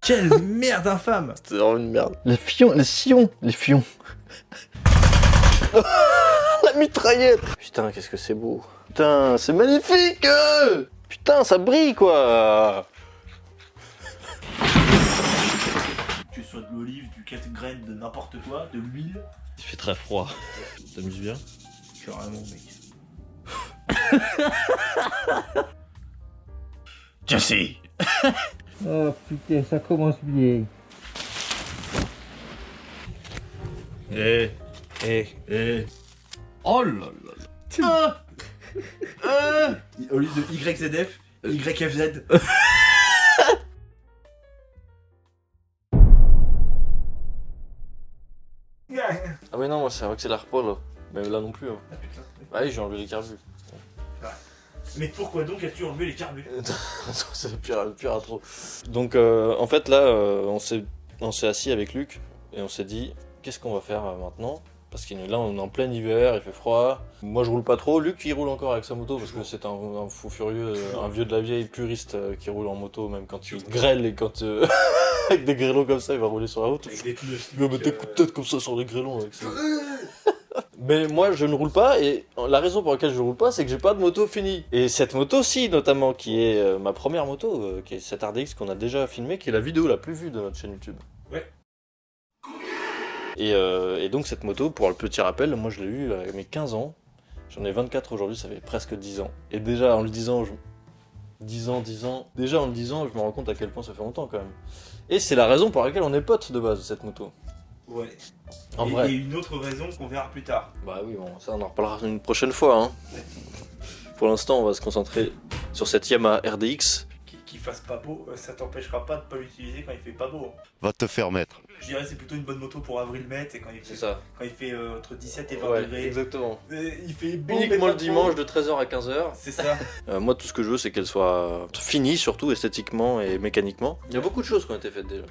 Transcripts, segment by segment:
Quelle merde infâme. C'était vraiment une merde. Les sillons. La mitraillette. Putain, qu'est-ce que c'est beau. Putain, c'est magnifique. Putain, ça brille quoi. Que ce soit de l'olive, du 4 graines, de n'importe quoi, de l'huile. Il fait très froid. T'amuses bien? Carrément, mec. Jesse. Oh putain, ça commence bien. Oh là là. Au lieu de YZF, YFZ. Ah ouais non, moi ça accélère pas là. Mais là non plus. Hein. Ah putain. Ah oui, j'ai enlevé les carbus. Mais pourquoi donc as-tu enlevé les carbus? C'est le pire à trop. Donc en fait là, on s'est assis avec Luc et on s'est dit qu'est-ce qu'on va faire maintenant? Parce que là on est en plein hiver, il fait froid. Moi je roule pas trop, Luc il roule encore avec sa moto parce que c'est un fou furieux, un vieux de la vieille puriste qui roule en moto même quand il grêle et quand avec des grêlons comme ça il va rouler sur la route. Avec des pneus. Il va mettre des coups de tête comme ça sur les grêlons avec ça. Mais moi je ne roule pas et la raison pour laquelle je ne roule pas c'est que j'ai pas de moto finie. Et cette moto-ci notamment qui est ma première moto, qui est cette RDX qu'on a déjà filmée, qui est la vidéo la plus vue de notre chaîne YouTube. Ouais. Et donc cette moto, pour le petit rappel, moi je l'ai eue à mes 15 ans. J'en ai 24 aujourd'hui, ça fait presque 10 ans. Et déjà en le disant, déjà en le disant, je me rends compte à quel point ça fait longtemps quand même. Et c'est la raison pour laquelle on est potes de base de cette moto. Ouais. En Et vrai. il y a une autre raison qu'on verra plus tard. Bah oui, bon, ça on en reparlera une prochaine fois. Hein. Pour l'instant, on va se concentrer sur cette Yamaha RDX. Qu'il fasse pas beau, ça t'empêchera pas de pas l'utiliser quand il fait pas beau. Va te faire mettre. Je dirais c'est plutôt une bonne moto pour avril-mai, et quand il fait, C'est ça. quand il fait entre 17 et 20 Ouais, degrés. exactement. Il fait beau, mais Uniquement pas le trop. dimanche de 13h à 15h. C'est ça. Moi, tout ce que je veux, c'est qu'elle soit finie, surtout esthétiquement et mécaniquement. Il y a beaucoup de choses qui ont été faites déjà.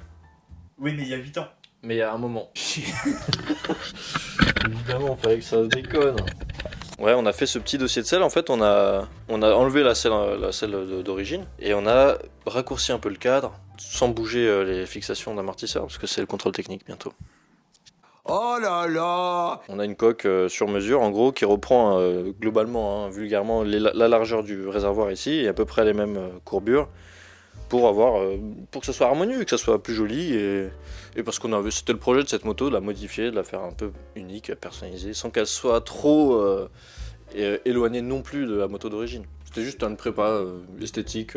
Oui, mais il y a 8 ans. Mais il y a un moment. Évidemment, fallait que ça déconne. Ouais, on a fait ce petit dossier de selle. En fait, on a enlevé la selle d'origine et on a raccourci un peu le cadre sans bouger les fixations d'amortisseur parce que c'est le contrôle technique bientôt. Oh là là. On a une coque sur mesure en gros qui reprend globalement, vulgairement, la largeur du réservoir ici et à peu près les mêmes courbures pour que ça soit harmonieux, que ça soit plus joli et parce c'était le projet de cette moto, de la modifier, de la faire un peu unique, personnalisée, sans qu'elle soit trop éloignée non plus de la moto d'origine. C'était juste une prépa esthétique.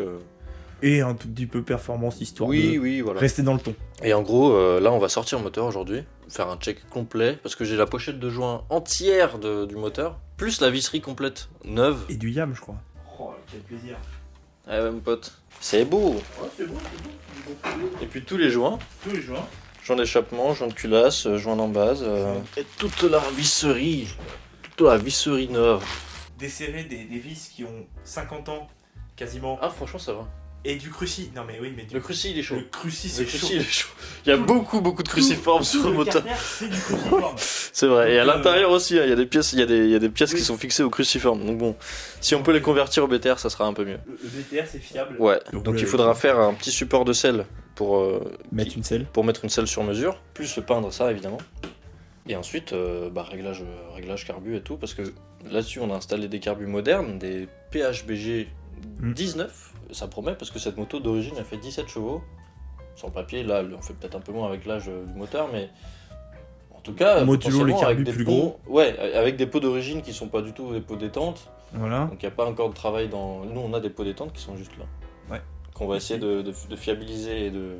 Et un tout petit peu performance histoire Oui, voilà. rester dans le ton. Et en gros, là, on va sortir le moteur aujourd'hui, faire un check complet, parce que j'ai la pochette de joint entière du moteur, plus la visserie complète, neuve. Et du yam, je crois. Oh, quel plaisir. Ah ouais, mon pote. C'est beau. Ouais, c'est bon, c'est bon. Et puis tous les joints. Tous les jours. Joint d'échappement, joint de culasse, joint d'embase, et toute la visserie neuve. Desserrer des vis qui ont 50 ans, quasiment. Ah franchement ça va. Et du cruci. Non mais oui, mais Le cruci il est chaud. Le cruci, Le c'est cruci chaud. il est chaud. Il y a beaucoup de cruciformes sur le moteur. carter, c'est du cruciforme. C'est vrai. Et à Donc, l'intérieur aussi, hein, il y a des pièces, il y a des pièces qui sont fixées au cruciforme. Donc bon, si on peut les convertir au BTR, ça sera un peu mieux. Le BTR, c'est fiable. Ouais. Donc, Donc vous il faudra l'avez faire un petit support de selle pour Mettre une selle. pour mettre une selle sur mesure, plus se peindre ça évidemment. Et ensuite, réglage carbu et tout, parce que là-dessus on a installé des carbus modernes, des PHBG 19, ça promet, parce que cette moto d'origine elle fait 17 chevaux. Sur le papier, là on fait peut-être un peu moins avec l'âge du moteur, mais en tout cas, Modulons les potentiellement, carbus avec des plus pots- gros. Ouais, avec des pots d'origine qui sont pas du tout des pots détente, Voilà. donc il n'y a pas encore de travail dans... Nous on a des pots détente qui sont juste là. Ouais. Qu'on va essayer de fiabiliser et de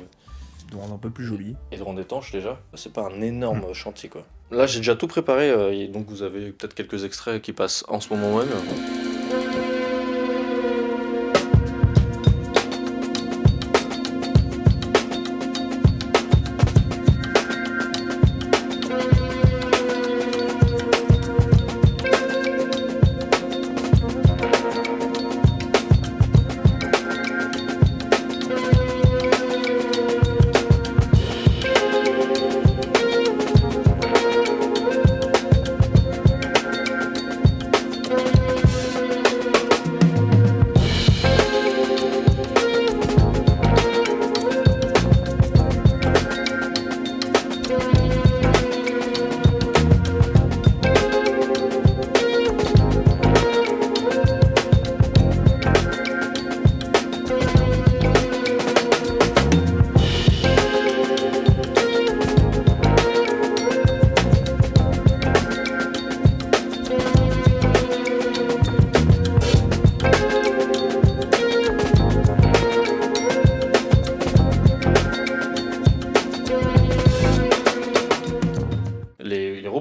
rendre un peu plus joli. rendre étanche déjà. C'est pas un énorme chantier quoi. Là j'ai déjà tout préparé, et donc vous avez peut-être quelques extraits qui passent en ce moment même.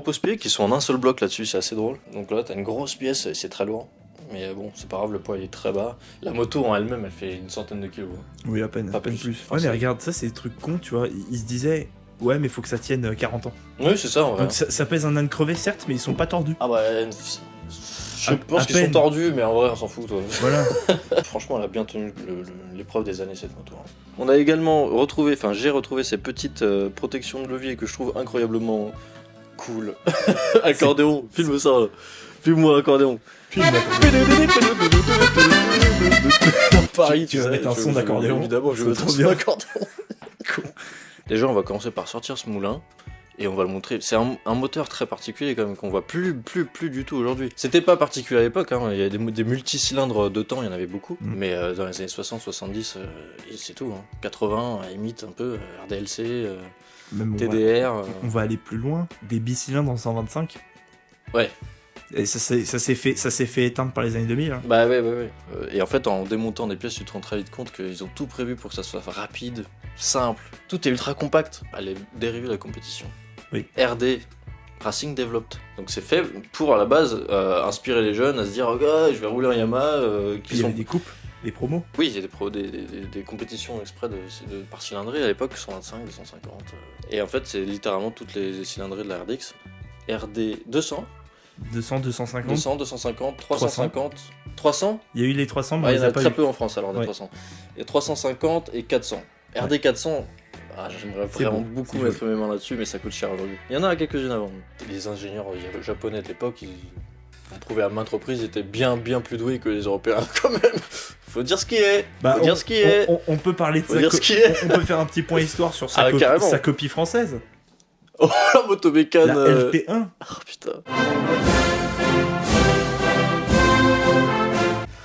repose-pieds qui sont en un seul bloc là-dessus, c'est assez drôle. Donc là, t'as une grosse pièce et c'est très lourd. Mais bon, c'est pas grave, le poids il est très bas. La moto en elle-même, elle fait une centaine de kilos. Oui, à peine. Pas À peine plus. plus. Ouais, mais regarde, ça, c'est des trucs cons, tu vois. Ils se disaient, ouais, mais faut que ça tienne 40 ans. Oui, c'est ça en vrai. Donc ça pèse un âne crevé, certes, mais ils sont pas tordus. Ah bah, je pense qu'ils sont peine. tordus, mais en vrai, on s'en fout, toi. Voilà. Franchement, elle a bien tenu l'épreuve des années, cette moto. On a également retrouvé, enfin, j'ai retrouvé ces petites protections de levier que je trouve incroyablement cool. Accordéon, filme ça. Filme-moi l'accordéon. Dans Paris, Tu vas mettre un son d'accordéon. Évidemment, je vais mettre un trop son bien. d'accordéon. Déjà, on va commencer par sortir ce moulin. Et on va le montrer. C'est un moteur très particulier quand même qu'on voit plus du tout aujourd'hui. C'était pas particulier à l'époque, hein. Il y a des multicylindres de temps, il y en avait beaucoup. Mais dans les années 60-70, c'est tout. Hein. 80, à la limite un peu, RDLC, Même TDR. on va aller plus loin. Des bicylindres en 125. Ouais. Et ça s'est fait éteindre par les années 2000. Hein. Bah ouais. Et en fait, en démontant des pièces, tu te rends très vite compte qu'ils ont tout prévu pour que ça soit rapide, simple. Tout est ultra compact. Elle est dérivée de la compétition. Oui. RD, Racing Developed. Donc c'est fait pour, à la base, inspirer les jeunes à se dire, oh, je vais rouler un Yamaha. Puis il y avait des coupes, des promos. Oui, il y a des compétitions exprès par cylindrée à l'époque, 125, 250. Et en fait, c'est littéralement toutes les cylindrées de la RDX. RD 200, 200, 250. 200, 250, 350, 300. Il y a eu les 300, mais Ah, on il y les en a a pas très eu. peu en France alors, des Ouais. 300. Et 350 et 400. RD 400, j'aimerais C'est vraiment bon, beaucoup c'est mettre mes mains là-dessus, mais ça coûte cher aujourd'hui. Il y en a quelques-unes avant. Les ingénieurs japonais de l'époque, ils ont prouvé à maintes reprises, ils étaient bien plus doués que les Européens quand même. Faut dire ce qui est. Faut dire ce qui est. On peut parler de Faut sa dire ce qui est. On peut faire un petit point histoire sur Ah, carrément. sa copie française. Oh, la motobécane. La LP1. Oh putain.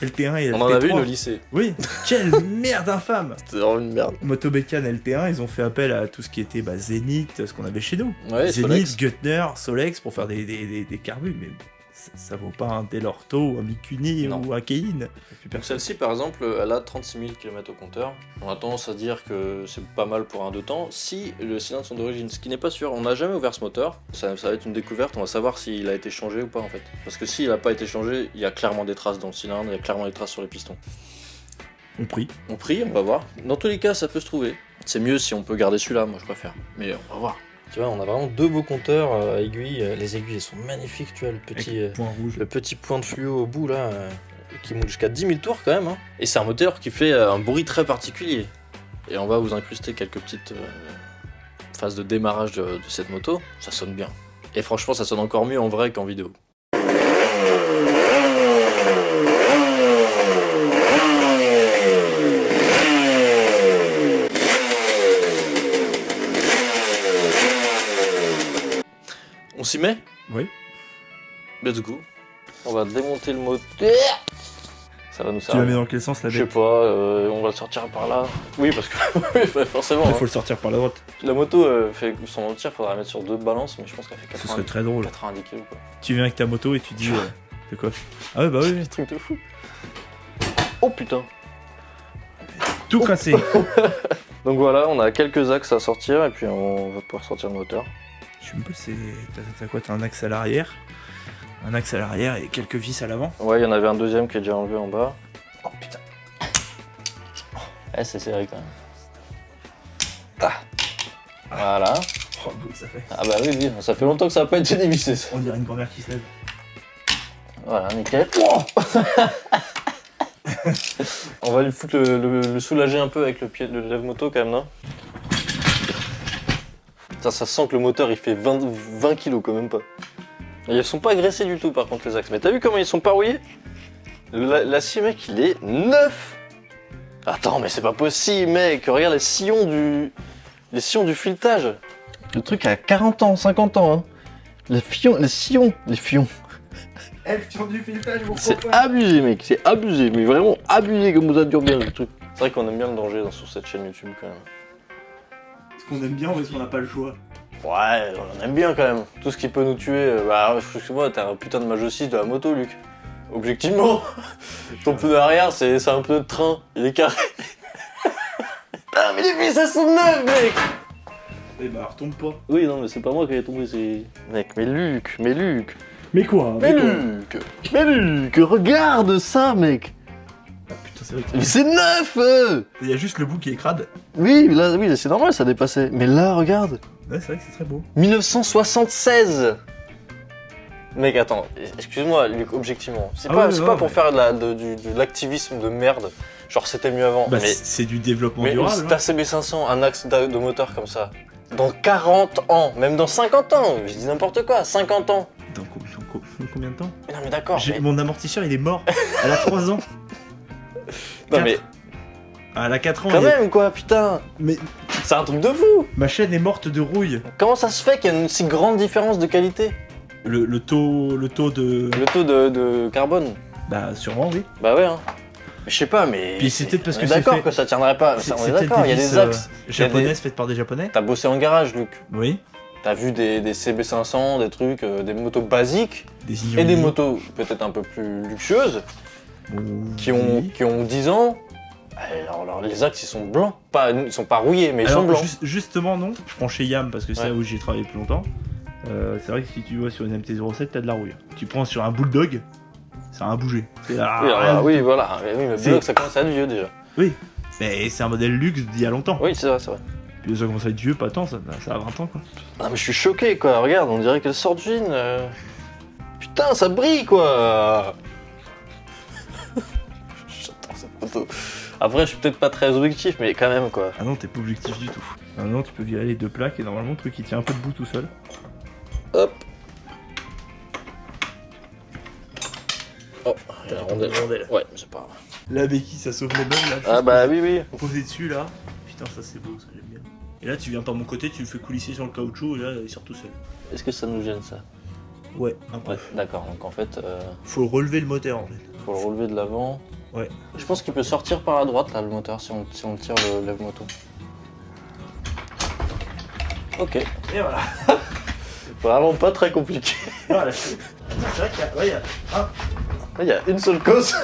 LT1 et LT3. On en avait une au lycée. Oui, quelle merde infâme. C'était vraiment une merde. Motobécane LT1, ils ont fait appel à tout ce qui était Zénith, ce qu'on avait chez nous. Ouais, Zénith, Solex. Guttner, Solex pour faire des carbus, mais ça vaut pas un Delorto, un Mikuni Non. ou un Kein. Donc celle-ci par exemple, elle a 36 000 km au compteur. On a tendance à dire que c'est pas mal pour un 2 temps si les cylindres sont d'origine, ce qui n'est pas sûr. On n'a jamais ouvert ce moteur, ça va être une découverte, on va savoir s'il a été changé ou pas en fait. Parce que s'il n'a pas été changé, il y a clairement des traces dans le cylindre, il y a clairement des traces sur les pistons. On prie. On prie, on va voir. Dans tous les cas, ça peut se trouver. C'est mieux si on peut garder celui-là, moi je préfère. Mais on va voir. Tu vois, on a vraiment deux beaux compteurs à aiguilles. Les aiguilles elles sont magnifiques, tu vois, Point rouge. le petit point de fluo au bout là, qui monte jusqu'à 10 000 tours quand même. Hein. Et c'est un moteur qui fait un bruit très particulier. Et on va vous incruster quelques petites phases de démarrage de cette moto. Ça sonne bien. Et franchement, ça sonne encore mieux en vrai qu'en vidéo. On s'y met ? Oui. Let's go. On va démonter le moteur. Ça va nous Tu servir. la mets dans quel sens la Je sais bête pas, on va le sortir par là. Oui, parce que oui, forcément. Il Hein. faut le sortir par la droite. La moto fait son entière, faudra la mettre sur deux balances, mais je pense qu'elle fait Ce serait 90, très drôle. 90 kg quoi. Tu viens avec ta moto et tu dis. C'est quoi? Ah ouais, bah oui, oui. Truc de fou. Oh putain. Tout cassé. Donc voilà, on a quelques axes à sortir et puis on va pouvoir sortir le moteur. Je sais même pas, t'as quoi? T'as un axe à l'arrière, un axe à l'arrière et quelques vis à l'avant. Ouais, il y en avait un deuxième qui est déjà enlevé en bas. Oh putain. Eh, c'est serré quand même. Ah. Voilà. Oh, le bruit que ça fait. Ah bah oui, ça fait longtemps que ça n'a pas été dévissé ça. On dirait une grand-mère qui se lève. Voilà, nickel. On va lui foutre le soulager un peu avec le pied, le lève-moto quand même, non? Putain, ça sent que le moteur il fait 20 kilos quand même pas. Et ils sont pas agressés du tout par contre les axes. Mais t'as vu comment ils sont pas rouillés? L'acier mec il est neuf. Attends mais c'est pas possible mec, regarde les sillons du filetage. Le truc a 40 ans, 50 ans hein. Les sillons. Elfion du filetage, mon C'est abusé mec, c'est abusé, mais vraiment abusé comme ça dure bien le truc. C'est vrai qu'on aime bien le danger sur cette chaîne YouTube quand même. Est-ce qu'on aime bien ou est-ce qu'on n'a pas le choix? Ouais, on aime bien quand même. Tout ce qui peut nous tuer, bah excuse-moi, t'es un putain de mage 6 de la moto Luc. Objectivement, ton pneu arrière c'est un pneu de train, il est carré. Ah mais les vis elles sont neuves mec. Eh bah, retombe pas. Oui, non, mais c'est pas moi qui ai tombé, c'est... Mec, mais Luc, Mais quoi Mais Luc, regarde ça, mec. Ah putain, c'est vrai que Mais c'est neuf il y a juste le bout qui est crade. Oui, là, oui, c'est normal, ça dépassait. Mais là, regarde. Ouais, c'est vrai que c'est très beau. 1976. Mec, attends, excuse-moi, Luc, objectivement. C'est Ah pas, ouais, c'est ouais, pas pour ouais. faire de l'activisme de merde. Genre, c'était mieux avant. Bah, mais c'est du développement mais durable. ta CB500, un axe de moteur comme ça, dans 40 ans, même dans 50 ans, je dis n'importe quoi, 50 ans. Dans combien de temps? Mais non, mais d'accord. Mais... Mon amortisseur, il est mort. Elle a 3 ans. Non, mais Ah, elle a 4 ans. quand il est- même, quoi, putain. Mais C'est un truc de fou. ma chaîne est morte de rouille. Comment ça se fait qu'il y a une si grande différence de qualité? Le taux de... Le taux de carbone. Bah, sûrement, oui. Bah ouais, hein. Mais je sais pas, mais. Puis c'est peut-être parce on que est c'est d'accord fait- que ça tiendrait pas. C'est Ça, on est peut-être d'accord, il y a vis, des axes. japonaises faites par des japonais. T'as bossé en garage, Luc. Oui. T'as vu des CB500, des trucs, des motos basiques Des et des ignorants. motos peut-être un peu plus luxueuses qui Oui. ont 10 ans. Alors, les axes ils sont blancs, ils sont pas rouillés mais ils Alors, sont blancs. justement, non. Je prends chez Yam parce que c'est Ouais. là où j'ai travaillé plus longtemps. C'est vrai que si tu vois sur une MT-07, t'as de la rouille. Tu prends sur un Bulldog, ça a bouger. Oui, oui, voilà. Mais C'est- Bulldog, ça commence à être vieux déjà. Mais c'est un modèle luxe d'il y a longtemps. Oui, c'est vrai, c'est vrai. Puis ça commence à être vieux, pas tant, ça a 20 ans quoi. Ah, mais je suis choqué quoi, regarde, on dirait qu'elle sort d'usine. Putain, ça brille quoi. J'attends cette photo. Après, je suis peut-être pas très objectif, mais quand même quoi. Ah non, t'es pas objectif du tout. Ah non, tu peux virer les deux plaques et normalement le truc il tient un peu debout tout seul. Hop. Oh, j'ai la rondelle. Ouais, c'est pas grave. La béquille, ça sauve les meubles là. Ah bah oui, oui. Posé dessus là. Putain, ça c'est beau, ça j'aime bien. Et là, tu viens par mon côté, tu le fais coulisser sur le caoutchouc et là, il sort tout seul. Est-ce que ça nous gêne ça? Ouais, un peu. Ouais, d'accord, donc en fait, Faut relever le moteur en fait. faut le relever de l'avant. Ouais. Je pense qu'il peut sortir par la droite là, le moteur, si on tire le lève-moto. Ok. Et voilà. Vraiment pas très compliqué. Voilà, c'est vrai qu'il y a. Ouais, il y a... Ah, Il y a une seule cause.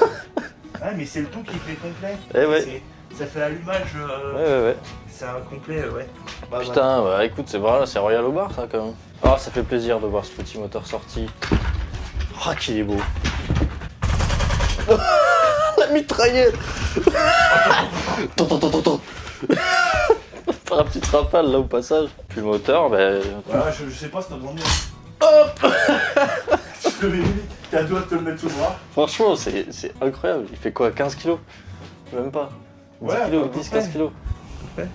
ouais, mais c'est le tout qui fait complet. Eh ouais. Ça fait allumage. Ouais. C'est un complet, ouais. Bah, Putain, bah écoute, c'est vrai, c'est Royal au bar ça quand même. Ah, ça fait plaisir de voir ce petit moteur sorti. Ah, qu'il est beau. La mitraillette. Attends. Faire un petit rafale là au passage. Puis le moteur, bah. Voilà, je sais pas si t'as demandé. Hop. Je te l'ai dit, t'es à deux de te le mettre sous le bras. Franchement, c'est incroyable. Il fait quoi, 15 kilos? Même pas. 10 Ouais, kilos, à peu 10-15 près. kilos. près.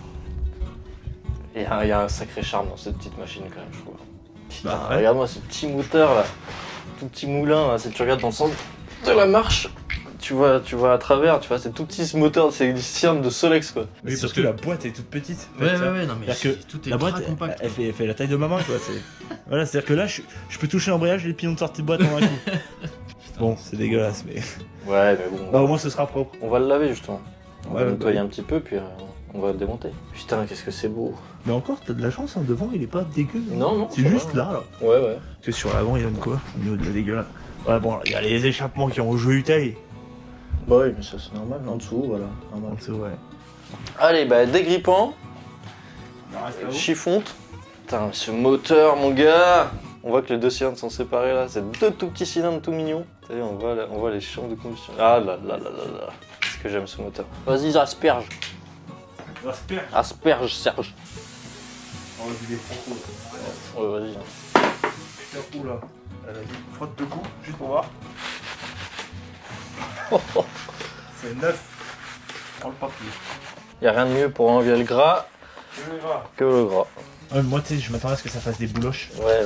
Il y a un sacré charme dans cette petite machine quand même, je trouve. Putain, Bah, ouais. regarde-moi ce petit moteur là. Tout petit moulin là, si tu regardes dans le sens de la marche, tu vois à travers, tu vois, c'est tout petit ce moteur, c'est des cylindres de Solex quoi. Oui, parce que la boîte est toute petite. Ouais, non, mais C'est-à-dire que tout est la boîte, ultra compact. elle fait la taille de ma main, quoi. Voilà, c'est-à-dire que là, je peux toucher l'embrayage et les pignons de sortie de boîte en un coup. Bon, c'est dégueulasse, mais. Ouais, mais bon. Bah, au moins, ce sera propre. On va le laver justement. On va Ouais, le nettoyer bah un petit peu, puis on va le démonter. Putain, qu'est-ce que c'est beau. Mais encore, t'as de la chance, hein, devant, il est pas dégueu. hein. Non, C'est ça juste va. là. Ouais. Parce que sur l'avant, il donne quoi au niveau de la dégueulasse. Ouais, bon, il y a les échappements qui ont joué taille. Bah oui, mais ça c'est normal, en dessous, voilà. Normal. Donc, c'est ouais. Allez, bah dégrippant, chiffonte. Putain, ce moteur, mon gars. On voit que les deux cylindres sont séparés là, c'est deux tout petits cylindres tout mignons. Vous savez, on voit les champs de combustion. Ah là là. Qu'est-ce que j'aime ce moteur. Vas-y, asperge. Asperge, Serge. On va vider Franco. Ouais, vas-y. Putain, oula. Vas-y, frotte deux coups, juste pour voir. C'est neuf. Prends le papier. Y a rien de mieux pour enlever le gras que le gras. Ouais, moi, tu sais, je m'attendais à ce que ça fasse des bouloches. Ouais.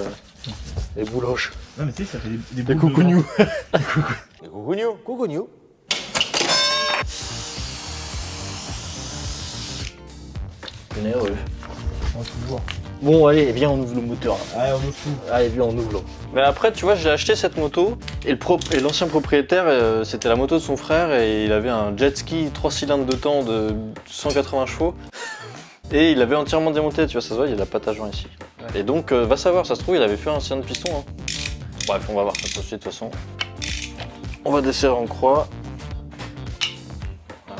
Les bouloches. Non, mais tu sais, ça fait des Les boules de coucougnous. Les coucougnous. Nerveux. On va toujours. Bon, allez, viens, on ouvre le moteur. Allez, on ouvre tout. Allez, viens, on ouvre là. Mais après, tu vois, j'ai acheté cette moto et l'ancien propriétaire, c'était la moto de son frère et il avait un jet ski 3 cylindres de temps de 180 chevaux et il avait entièrement démonté, tu vois, ça se voit, il y a de la pâte à joint ici. Ouais. Et donc, va savoir, ça se trouve, il avait fait un cylindre de piston. Hein. Bref, on va voir ça tout de suite, de toute façon. On va desserrer en croix.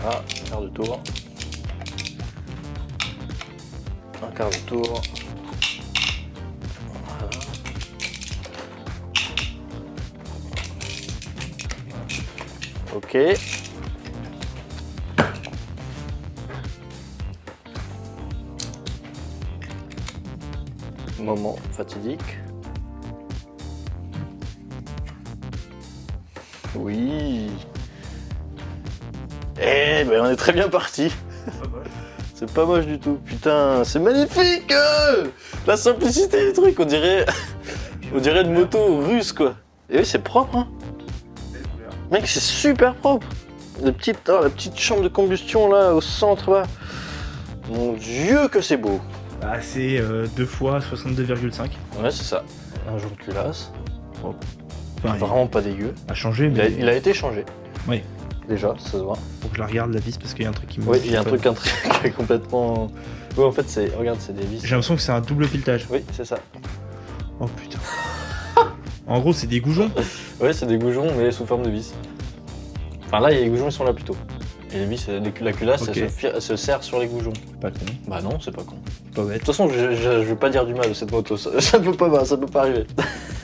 Voilà, un quart de tour. Un quart de tour. Ok. Moment fatidique. Oui. Eh ben on est très bien parti. C'est pas moche du tout. Putain, c'est magnifique. La simplicité du truc, on dirait une moto russe quoi. Et oui, c'est propre hein. Mec, c'est super propre. La petite chambre de combustion là au centre là. Mon dieu que c'est beau. Ah, c'est 2 fois 62,5. Ouais, c'est ça. Un jaune culasse. Enfin, Vraiment pas dégueu. il a changé, Il mais a été changé. Oui. Déjà, ça se voit. faut que je la regarde la vis parce qu'il y a un truc qui me. Oui, il y a un truc qui est complètement. Oui, en fait, c'est. Regarde, c'est des vis. J'ai l'impression que c'est un double filetage. Oui, c'est ça. Oh putain. En gros, c'est des goujons. Oui, c'est des goujons, mais sous forme de vis. Enfin, là, les goujons, ils sont là plutôt. Et les vis, la culasse, Ok. elle se serre sur les goujons. Pas con. Bah non, c'est pas con. Pas De bête. toute façon, je vais pas dire du mal de cette moto. Ça peut pas arriver.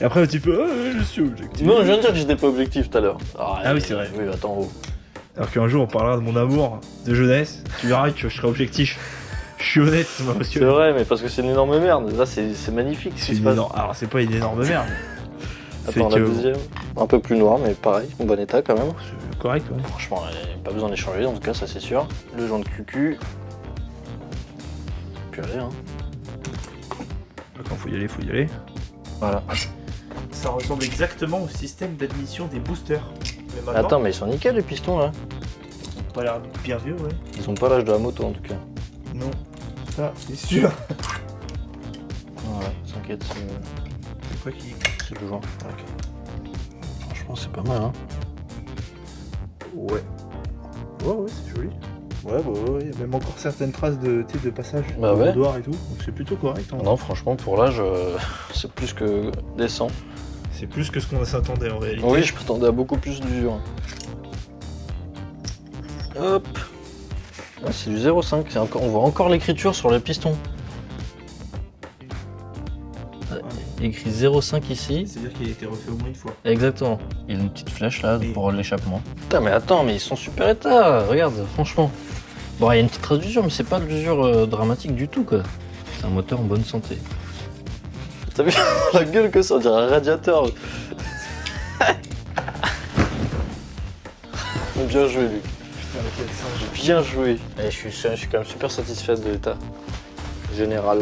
Et après, tu peux. Je suis objectif. Non, je viens de dire que j'étais pas objectif tout à l'heure. Ah oui, c'est vrai. Oui, attends, oh. Alors qu'un jour, on parlera de mon amour de jeunesse. Tu verras que je serai objectif. Je suis honnête, moi, C'est monsieur. vrai, mais parce que c'est une énorme merde. Là, c'est magnifique. ce C'est qui se une passe. énorme. Alors, c'est pas une énorme merde. C'est Attends, la que. deuxième. Un peu plus noir, mais pareil, en bon état quand même. C'est correct, ouais. Franchement, pas besoin d'échanger, en tout cas, ça c'est sûr. Le joint de cucu. Puis allez, hein. Quand faut y aller, faut y aller. Voilà. Ça ressemble exactement au système d'admission des boosters. Mais maintenant, Attends, mais ils sont nickel les pistons là. ils ont pas l'air bien vieux, ouais. Ils ont pas l'âge de la moto en tout cas. Non. Ça, c'est sûr. Voilà, t'inquiète, C'est quoi qui. c'est le joint. Ok. Franchement, c'est pas mal, hein. Ouais. Ouais, c'est joli. Ouais, il y a même encore certaines traces de passage. Bah ouais. Boudoir et tout. Donc c'est plutôt correct. Hein. Non, franchement, pour l'âge, c'est plus que décent. C'est plus que ce qu'on s'attendait en réalité. Oui, je m'attendais à beaucoup plus d'usure. Hop. Ah, c'est du 0,5. On voit encore l'écriture sur les pistons. Écrit 0,5 ici. C'est-à-dire qu'il a été refait au moins une fois. Exactement. Il y a une petite flèche là Oui. pour l'échappement. Putain, mais attends, mais ils sont super état. Regarde, franchement. Bon, il y a une petite trace d'usure, mais c'est pas de l'usure dramatique du tout, quoi. C'est un moteur en bonne santé. T'as vu la gueule que ça, on dirait un radiateur. Bien joué, Luc. Putain, mais quel singe. Bien joué. Et je suis quand même super satisfait de l'état général.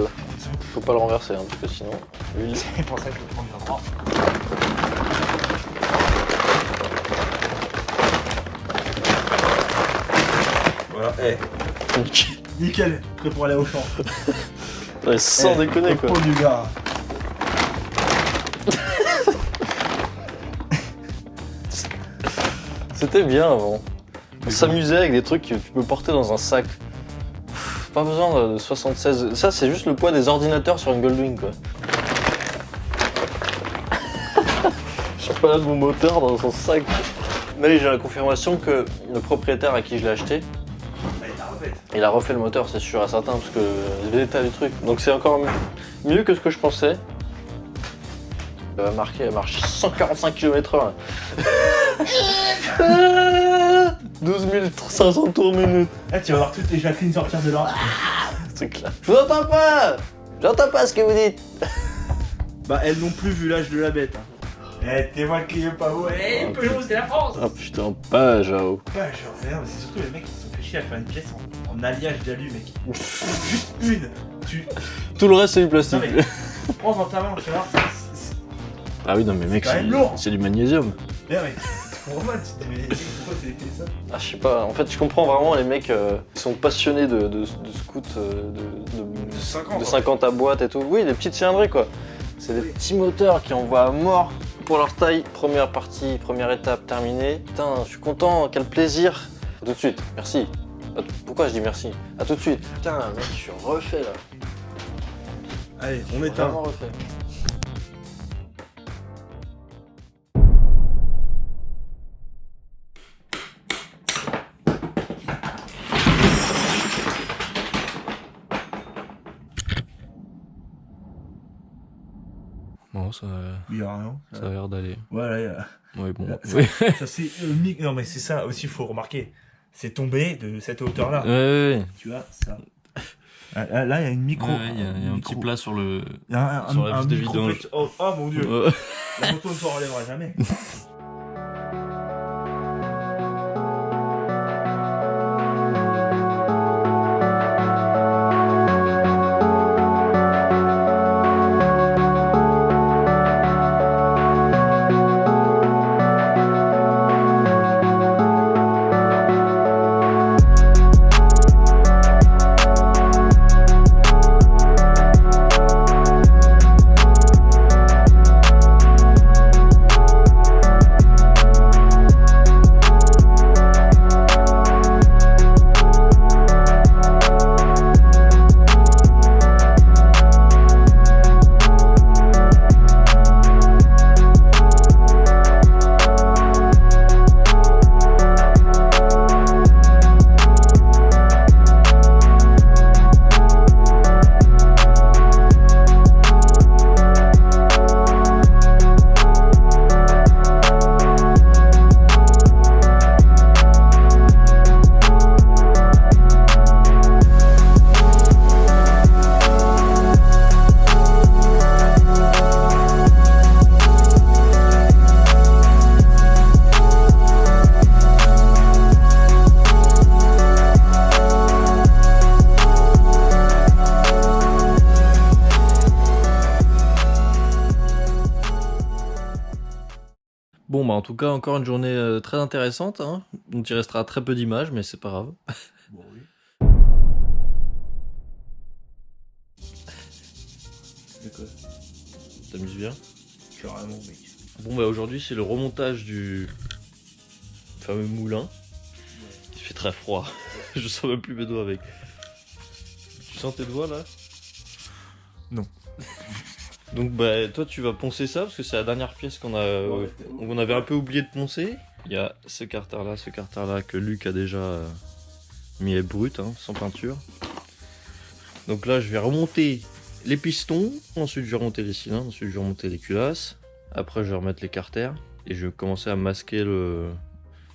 Faut pas le renverser, hein, parce que sinon, l'huile. C'est pour ça que je le prends bien droit. Voilà, nickel, prêt pour aller au champ. Ouais, sans déconner, quoi. Au du gars. C'était bien avant. On s'amusait avec des trucs que tu peux porter dans un sac. Pas besoin de 76. Ça, c'est juste le poids des ordinateurs sur une Goldwing, quoi. Je suis pas là de mon moteur dans son sac. Mais j'ai la confirmation que le propriétaire à qui je l'ai acheté, il a refait le moteur, c'est sûr et certain, parce que l'état du truc. Donc c'est encore mieux que ce que je pensais. Elle marche 145 km/h. 12 500 tours minute. Ah, tu vas voir toutes les Jacqueline sortir de là. C'est clair. Je vous entends pas. J'entends pas ce que vous dites. Bah, elles n'ont plus vu l'âge de la bête. Eh, t'es moi qui est pas beau. Eh, Peugeot, c'est la France. Ah putain, pas Jao. Ouais, genre, merde, c'est surtout les mecs qui se sont fait chier à faire une pièce en alliage d'alu, mec. Juste une. Tout le reste c'est du plastique. Non, mais prends dans ta main, tu vas voir, c'est. Ah oui, non mais mec, quand même lourd. c'est du magnésium. Mais ouais, pour moi, tu te dis, mais pourquoi t'as fait ça? Ah, je sais pas, en fait, je comprends vraiment les mecs qui sont passionnés de scouts de 50, de 50 à boîte et tout. Oui, des petites cylindrées quoi. C'est des petits moteurs qui envoient à mort pour leur taille. Première partie, première étape terminée. Putain, je suis content, quel plaisir. À tout de suite, merci. Pourquoi je dis merci? À tout de suite. Putain, mec, je suis refait là. Allez, on éteint. Vraiment refait. Bon, ça, Il y a rien. ça a l'air d'aller. Voilà, il y a... Ouais, bon. Ça, Ouais, ça c'est non mais c'est ça aussi, faut remarquer. C'est tombé de cette hauteur-là. ouais. Tu vois, ça. Là, il y a une micro. Il y a un petit plat sur le. Il y a sur la vis de micro vidange. Oh mon dieu. Ouais. La moto ne s'en relèvera jamais. Bon, bah en tout cas, encore une journée très intéressante, hein, dont il restera très peu d'images, mais c'est pas grave. Bon, oui. De quoi? T'amuses bien? Carrément, mec. Bon, bah aujourd'hui, c'est le remontage du fameux moulin. Il fait très froid. Je sens même plus mes doigts avec. Tu sens tes doigts là? Non. Donc bah toi tu vas poncer ça parce que c'est la dernière pièce qu'on avait un peu oublié de poncer. Il y a ce carter là que Luc a déjà mis brut, hein, sans peinture. Donc là je vais remonter les pistons, ensuite je vais remonter les cylindres, ensuite je vais remonter les culasses. Après je vais remettre les carters et je vais commencer à masquer le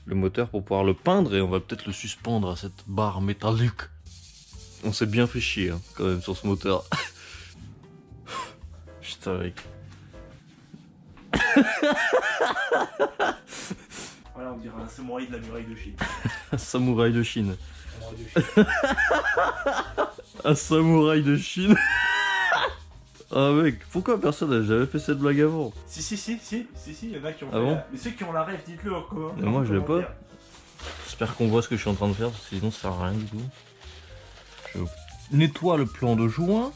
moteur pour pouvoir le peindre et on va peut-être le suspendre à cette barre métallique. On s'est bien fait chier hein, quand même sur ce moteur. Putain mec. Voilà, on dirait un samouraï de la muraille de Chine. Un samouraï de Chine. Samouraï de Chine. Un samouraï de Chine. Ah mec, pourquoi personne n'a jamais fait cette blague avant? Si, il y en a qui ont Ah fait bon la... Mais ceux qui ont la rêve, dites-le en commun. Mais moi je l'ai pas. J'espère qu'on voit ce que je suis en train de faire, parce que sinon ça sert à rien du tout. Je nettoie le plan de joint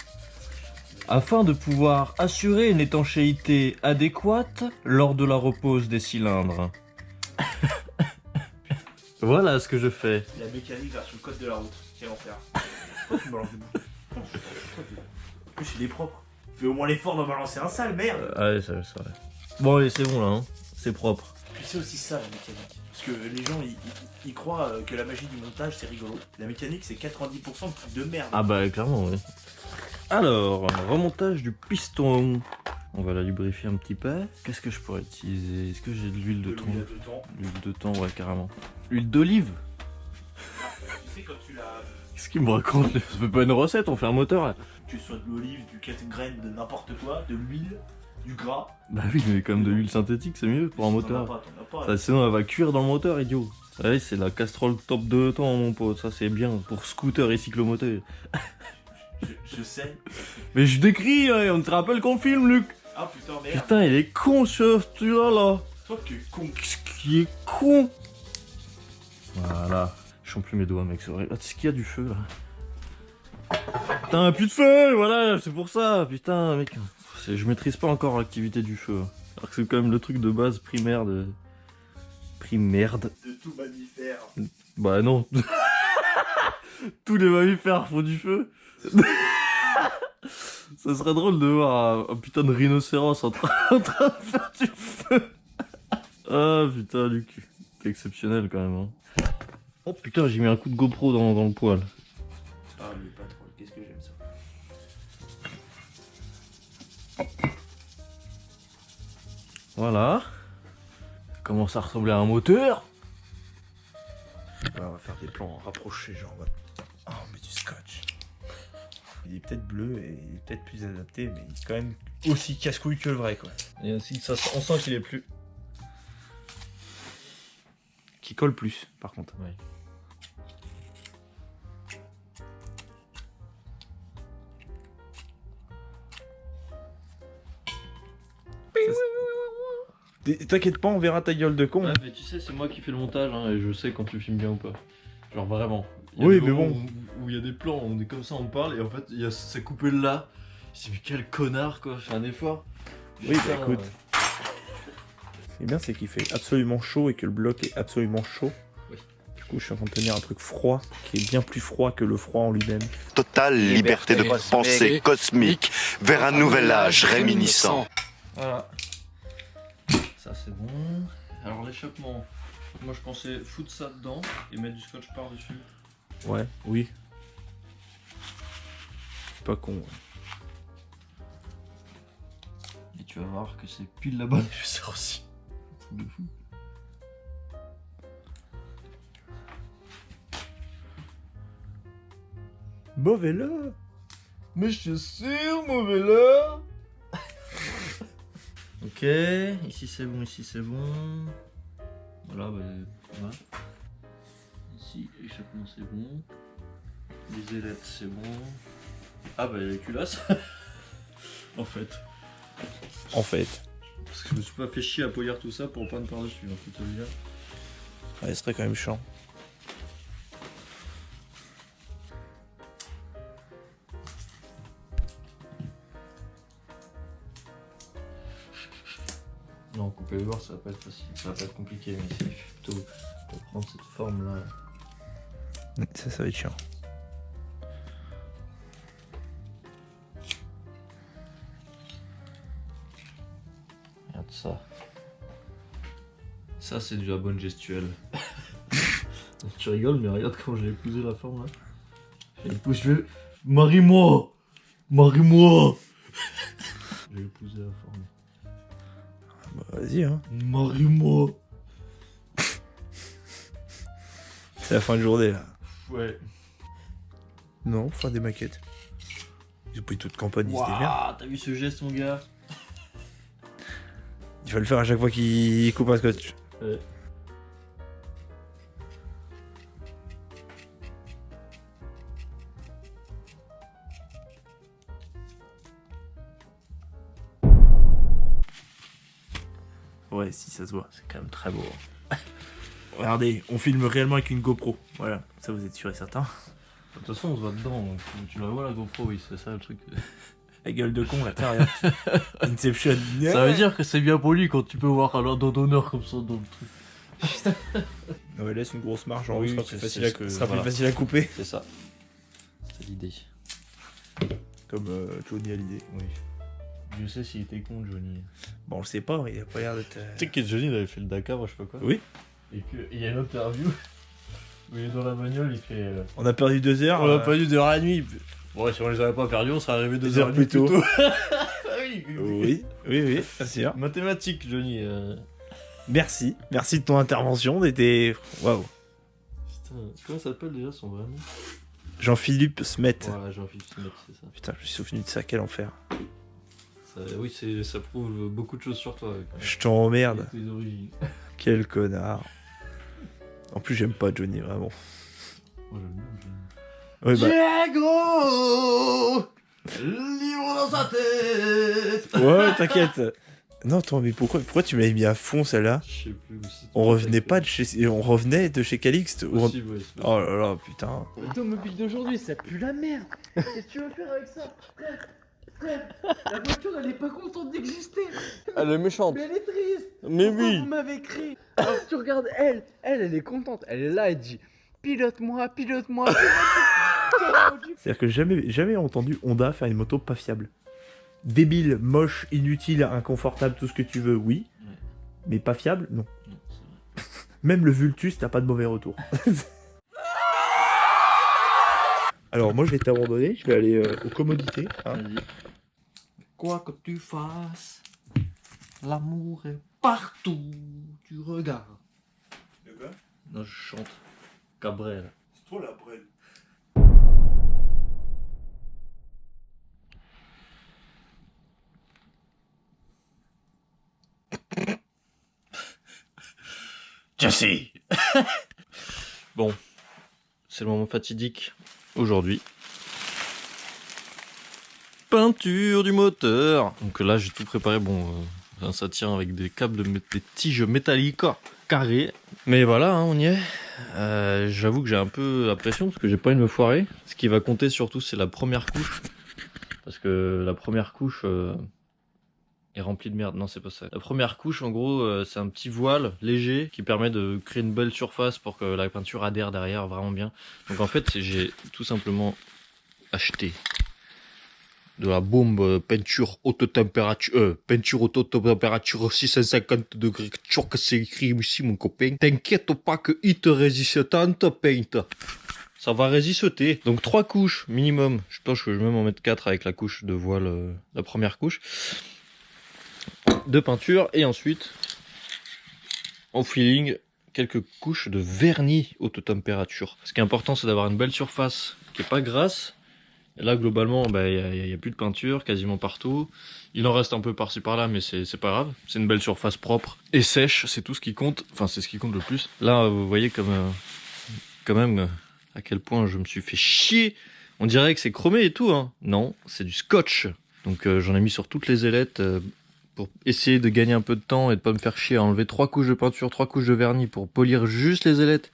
afin de pouvoir assurer une étanchéité adéquate lors de la repose des cylindres. Voilà ce que je fais. La mécanique version code de la route. Quel enfer. Pourquoi tu me balances des bouches? En plus, il est propre. Fais au moins l'effort d'en balancer un sale, merde. Ah ouais, c'est vrai. Bon allez, c'est bon là, hein. C'est propre. Puis c'est aussi ça la mécanique. Parce que les gens ils croient que la magie du montage c'est rigolo. La mécanique c'est 90% de trucs de merde. Ah bah clairement, oui. Alors, remontage du piston. On va la lubrifier un petit peu. Qu'est-ce que je pourrais utiliser? Est-ce que j'ai de l'huile de thon? L'huile de thon, ouais, carrément. L'huile d'olive? Tu sais quand tu l'as... Qu'est-ce qu'il me raconte? Ça fait pas une recette, on fait un moteur là. Que ce soit de l'olive, du 4 graines, de n'importe quoi, de l'huile, du gras. Bah oui, mais comme de l'huile synthétique, c'est mieux pour un moteur. T'en as pas. Ça, sinon, elle va cuire dans le moteur, idiot. Ouais, c'est la casserole top de temps, mon pote. Ça, c'est bien pour scooter et cyclomoteur. Je sais. Mais je décris, hein, on te rappelle qu'on filme, Luc. Ah putain, merde. Putain, il est con, ce celui-là, là. Toi qui es con. Qu'est-ce qui est con? Voilà. Je sens plus mes doigts, mec, c'est vrai. Ah, est-ce qu'il y a du feu, là? Putain, plus de feu, voilà, c'est pour ça. Putain, mec. Je maîtrise pas encore l'activité du feu. Alors que c'est quand même le truc de base primaire de... Primerde. De tout mammifère. Bah non. Tous les mammifères font du feu. Ça serait drôle de voir un putain de rhinocéros en train de faire du feu. Ah putain, Luc. T'es exceptionnel quand même. Hein. Oh putain, j'ai mis un coup de GoPro dans le poil. Ah, lui, pas trop. Qu'est-ce que j'aime ça. Voilà. Ça commence à ressembler à un moteur. Ouais, on va faire des plans rapprochés, genre. Ah, on met du scotch. Il est peut-être bleu et il est peut-être plus adapté, mais il est quand même aussi casse-couille que le vrai, quoi. Et aussi, ça, on sent qu'il est plus. Qui colle plus, par contre. Ouais. T'inquiète pas, on verra ta gueule de con. Ouais, mais tu sais, c'est moi qui fais le montage, hein, et je sais quand tu filmes bien ou pas. Genre vraiment. Il y a Oui, des mais moments bon. Où il y a des plans, on est comme ça, on parle, et en fait, c'est coupé là. Je me dis, mais quel connard, quoi, fais un effort. Oui, Putain, bah écoute. Ce qui est bien, c'est qu'il fait absolument chaud et que le bloc est absolument chaud. Oui. Du coup, je suis en train de tenir un truc froid qui est bien plus froid que le froid en lui-même. Totale liberté de pensée cosmique vers un nouvel âge réminiscent. Voilà. Ça, c'est bon. Alors, l'échappement. Moi, je pensais foutre ça dedans et mettre du scotch par-dessus. Ouais, oui. C'est pas con. Ouais. Et tu vas voir que c'est pile la bonne épaisseur aussi. Un truc de fou. Mauvais là. Mais je suis sûr, mauvais là. Ok, ici c'est bon, ici c'est bon. Voilà, bah voilà. Ici, échappement c'est bon. Les ailettes c'est bon. Ah bah les culasses. En fait. En fait. Parce que je me suis pas fait chier à polir tout ça pour prendre par-dessus, hein, faut te le dire. Ouais, ce serait quand même chiant. Non, couper le bord ça va pas être facile, ça va pas être compliqué, mais c'est plutôt pour prendre cette forme là. Ça va être chiant. Regarde ça. Ça c'est de la bonne gestuelle. Tu rigoles, mais regarde comment j'ai épousé la forme là. Je vais... Marie-moi. Marie-moi. J'ai épousé la forme. Bah, vas-y, hein. Marie-moi. C'est la fin de journée là. Ouais. Non, fin des maquettes. Ils ont pris toute campagne, ils se démerdent. Waouh, t'as vu ce geste mon gars? Il va le faire à chaque fois qu'il coupe un scotch. Ouais. Ouais, si ça se voit. C'est quand même très beau. Regardez, on filme réellement avec une GoPro. Voilà, ça vous êtes sûr et certain. De toute façon on se voit dedans, donc tu la vois la GoPro, oui, c'est ça le truc. La gueule de con, là, t'as rien. Inception. Ça veut dire que c'est bien poli quand tu peux voir un dos d'honneur comme ça dans le truc. Ouais, laisse une grosse marge en haut, Oui, ce sera, c'est- plus facile, c'est- ce sera voilà. plus facile à couper. C'est ça. C'est l'idée. Comme Johnny Hallyday. Oui. Je sais s'il était con, Johnny. Bon, on le sait pas, il a pas l'air d'être. Tu sais que Johnny il avait fait le Dakar, je sais pas quoi. Oui. Et qu'il y a une interview où il est dans la bagnole, il fait. On a perdu 2 heures. On a perdu 2h30. Bon, si on les avait pas perdus, on serait arrivé 2 heures heures plus tôt. Ah oui, Oui, c'est sûr. Mathématiques, Johnny. Merci de ton intervention, t'étais. Waouh. Putain, comment ça s'appelle déjà son vrai nom? Jean-Philippe Smet. Voilà, Jean-Philippe Smith, c'est ça. Putain, je me suis souvenu de ça, quel enfer. Oui, ça prouve beaucoup de choses sur toi. Je t'emmerde. Tes origines. Quel connard. En plus, j'aime pas Johnny, vraiment. Moi, j'aime bien Johnny. Ouais, bah. Diego, libre dans sa tête. Ouais, t'inquiète. Non, attends, mais pourquoi tu m'avais mis à fond celle-là? Je sais plus où c'est. On revenait de chez Calixte ou on- Possible, ouais, c'est Oh là là, putain. L'automobile d'aujourd'hui, ça pue la merde. Qu'est-ce que tu vas faire avec ça, frère, la voiture, elle est pas contente d'exister. Elle est méchante. Mais elle est triste. Mais Pourquoi oui. vous m'avez créé. Alors, tu regardes elle est contente. Elle est là, elle dit pilote-moi, pilote-moi. C'est-à-dire que jamais entendu Honda faire une moto pas fiable. Débile, moche, inutile, inconfortable, tout ce que tu veux, oui. Ouais. Mais pas fiable, non. Non, c'est vrai. Même le Vultus, t'as pas de mauvais retour. Alors moi je vais t'abandonner, je vais aller aux commodités. Hein. Vas-y. Quoi que tu fasses, L'amour est partout, tu regardes. De quoi? Non, je chante. Cabrel. C'est toi la brêle. Jesse. Bon, c'est le moment fatidique aujourd'hui. Peinture du moteur. Donc là, j'ai tout préparé. Bon, ça tient avec des câbles, des tiges métalliques carrées. Mais voilà, hein, on y est. J'avoue que j'ai un peu la pression parce que j'ai pas envie de me foirer. Ce qui va compter surtout, c'est la première couche. Parce que la première couche est remplie de merde. Non, c'est pas ça. La première couche, en gros, c'est un petit voile léger qui permet de créer une belle surface pour que la peinture adhère derrière vraiment bien. Donc en fait, j'ai tout simplement acheté de la bombe peinture haute température, peinture haute température 650 degrés, toujours que c'est écrit ici mon copain. T'inquiète pas que il te résiste tant, paint. Ça va résister. Donc 3 couches minimum. Je pense que je vais même en mettre 4 avec la couche de voile, la première couche de peinture. Et ensuite, en feeling, quelques couches de vernis haute température. Ce qui est important, c'est d'avoir une belle surface qui est pas grasse. Et là, globalement, il y a plus de peinture quasiment partout. Il en reste un peu par-ci par-là, mais c'est pas grave. C'est une belle surface propre et sèche, c'est tout ce qui compte. Enfin, c'est ce qui compte le plus. Là, vous voyez quand même à quel point je me suis fait chier. On dirait que c'est chromé et tout, hein. Non, c'est du scotch. Donc j'en ai mis sur toutes les ailettes pour essayer de gagner un peu de temps et de pas me faire chier à enlever 3 couches de peinture, 3 couches de vernis pour polir juste les ailettes.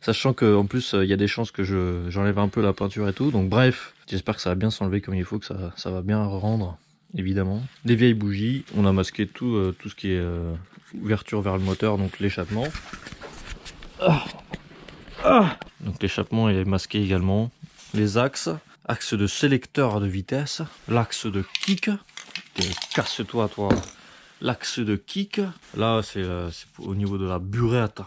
Sachant que en plus il y a des chances que j'enlève un peu la peinture et tout. Donc bref, j'espère que ça va bien s'enlever comme il faut, que ça va bien rendre, évidemment. Des vieilles bougies, on a masqué tout ce qui est ouverture vers le moteur, donc l'échappement. Donc l'échappement est masqué également. Les axes de sélecteur de vitesse, l'axe de kick, casse-toi toi, l'axe de kick. Là c'est au niveau de la burette,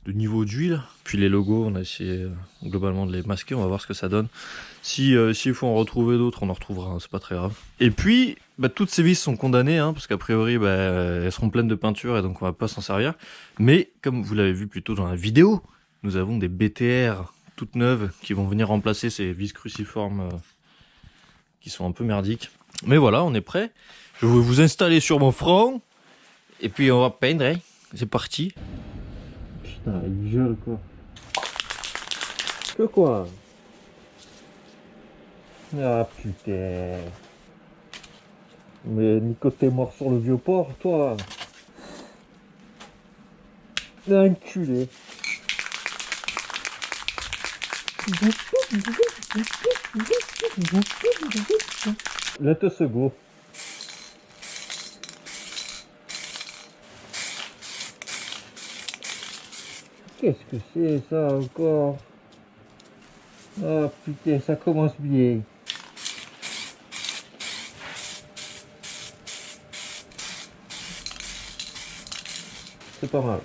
de niveau d'huile. Puis les logos, on a essayé globalement de les masquer, on va voir ce que ça donne. S'il faut en retrouver d'autres, on en retrouvera, hein, c'est pas très grave. Et puis, toutes ces vis sont condamnées, hein, parce qu'a priori, elles seront pleines de peinture et donc on va pas s'en servir. Mais, comme vous l'avez vu plus tôt dans la vidéo, nous avons des BTR toutes neuves qui vont venir remplacer ces vis cruciformes qui sont un peu merdiques. Mais voilà, on est prêt. Je vais vous installer sur mon front et puis on va peindre, hein. C'est parti. Putain, il gueule quoi. Que quoi? Ah putain. Mais Nico, t'es mort sur le vieux port, toi. Enculé. Let us go. Qu'est-ce que c'est ça encore? Ah putain, ça commence bien. C'est pas mal.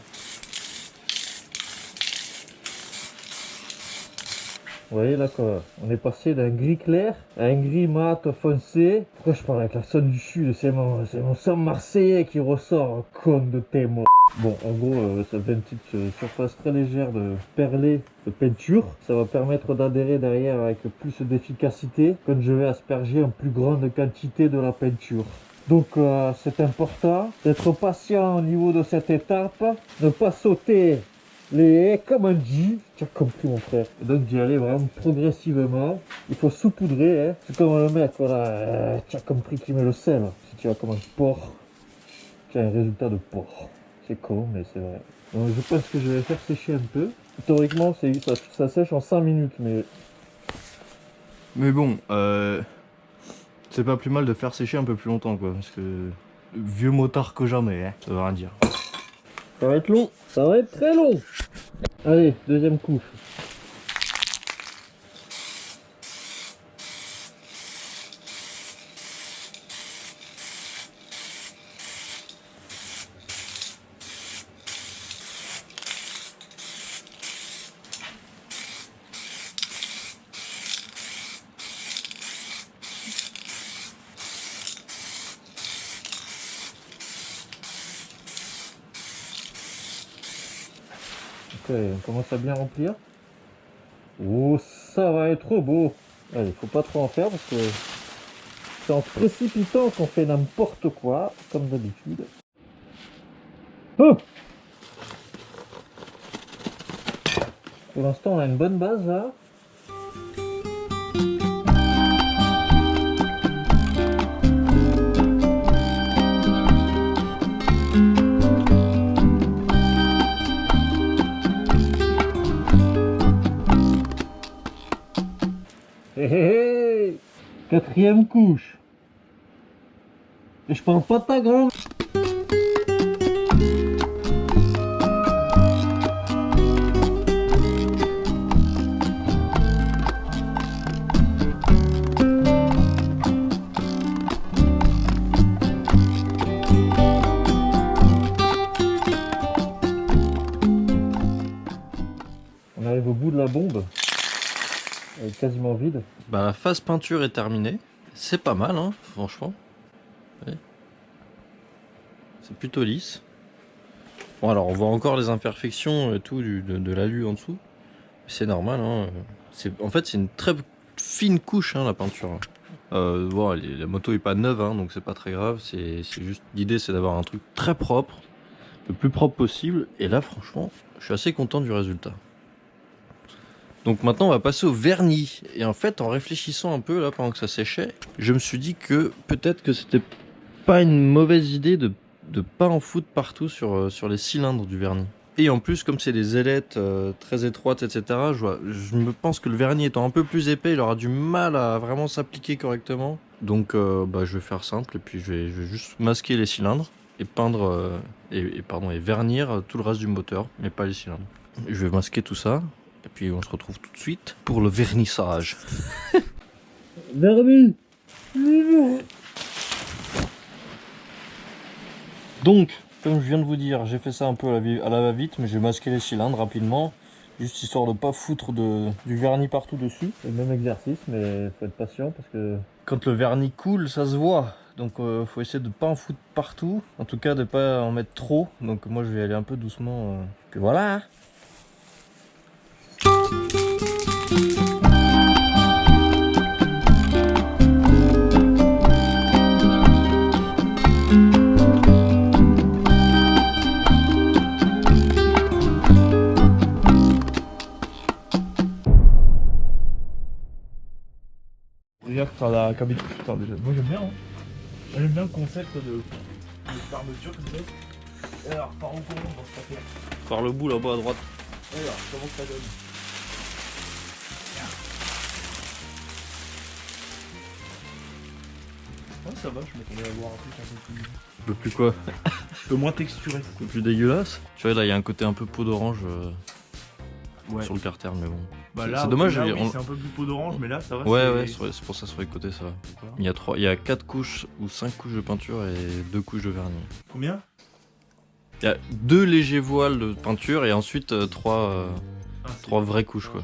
Vous voyez là quoi, on est passé d'un gris clair à un gris mat foncé. Pourquoi je parle avec la sonne du sud? C'est mon sang marseillais qui ressort, con de témoin. Bon, en gros, ça fait une petite surface très légère de perlé de peinture. Ça va permettre d'adhérer derrière avec plus d'efficacité quand je vais asperger en plus grande quantité de la peinture. Donc c'est important d'être patient au niveau de cette étape, ne pas sauter les haies comme on dit, tu as compris mon frère. Et donc d'y aller vraiment progressivement, il faut saupoudrer, hein. C'est comme le mec, voilà, tu as compris qui met le sel. Si tu as comme un porc, tu as un résultat de porc. C'est con mais c'est vrai. Donc je pense que je vais faire sécher un peu. Théoriquement ça sèche en 5 minutes mais bon, c'est pas plus mal de faire sécher un peu plus longtemps quoi, parce que vieux motard que jamais, hein, ça veut rien dire. Ça va être long, ça va être très long. Allez, deuxième couche. on commence à bien remplir. Oh, ça va être trop beau. Allez, faut pas trop en faire parce que c'est en se précipitant qu'on fait n'importe quoi, comme d'habitude. Oh, pour l'instant, on a une bonne base là. Hé hé hé, quatrième couche. Et je parle pas de ta grande. On arrive au bout de la bombe. Elle est quasiment vide. Bah la phase peinture est terminée. C'est pas mal hein, franchement. Ouais. C'est plutôt lisse. Bon alors on voit encore les imperfections et tout de l'alu en dessous. C'est normal hein. En fait c'est une très fine couche hein, la peinture. Bon, la moto est pas neuve hein, donc c'est pas très grave. C'est juste l'idée c'est d'avoir un truc très propre. Le plus propre possible. Et là franchement je suis assez content du résultat. Donc maintenant on va passer au vernis. Et en fait en réfléchissant un peu là pendant que ça séchait, je me suis dit que peut-être que c'était pas une mauvaise idée de pas en foutre partout sur les cylindres du vernis. Et en plus comme c'est des ailettes très étroites etc, je me pense que le vernis étant un peu plus épais il aura du mal à vraiment s'appliquer correctement. Donc bah, je vais faire simple et puis je vais juste masquer les cylindres et peindre et vernir tout le reste du moteur mais pas les cylindres. Je vais masquer tout ça. Et puis on se retrouve tout de suite pour le vernissage. Vernis. Donc, comme je viens de vous dire, j'ai fait ça un peu à la va-vite, mais j'ai masqué les cylindres rapidement, juste histoire de pas foutre du vernis partout dessus. C'est le même exercice, mais faut être patient parce que quand le vernis coule, ça se voit. Donc faut essayer de pas en foutre partout, en tout cas de pas en mettre trop. Donc moi je vais aller un peu doucement. Que voilà. Regarde, t'as la cabine. Putain, déjà. Moi j'aime bien. Hein. Moi, j'aime bien le concept de fermeture comme ça. Et alors, par où on commence dans cette affaire? Par le bout là-bas à droite. Et alors, comment ça donne? Ouais, ça va, je m'attendais à voir un truc un peu plus quoi? un peu moins texturé. Un peu plus dégueulasse. Tu vois là il y a un côté un peu peau d'orange Ouais. sur le carter mais bon. Bah là, c'est dommage. là, oui, on- c'est un peu plus peau d'orange, mais là ça va. Ouais c'est pour ça sur les côtés ça va. Il y a 4 couches ou 5 couches de peinture et 2 couches de vernis. Combien? Il y a 2 légers voiles de peinture et ensuite 3 vraies couches quoi.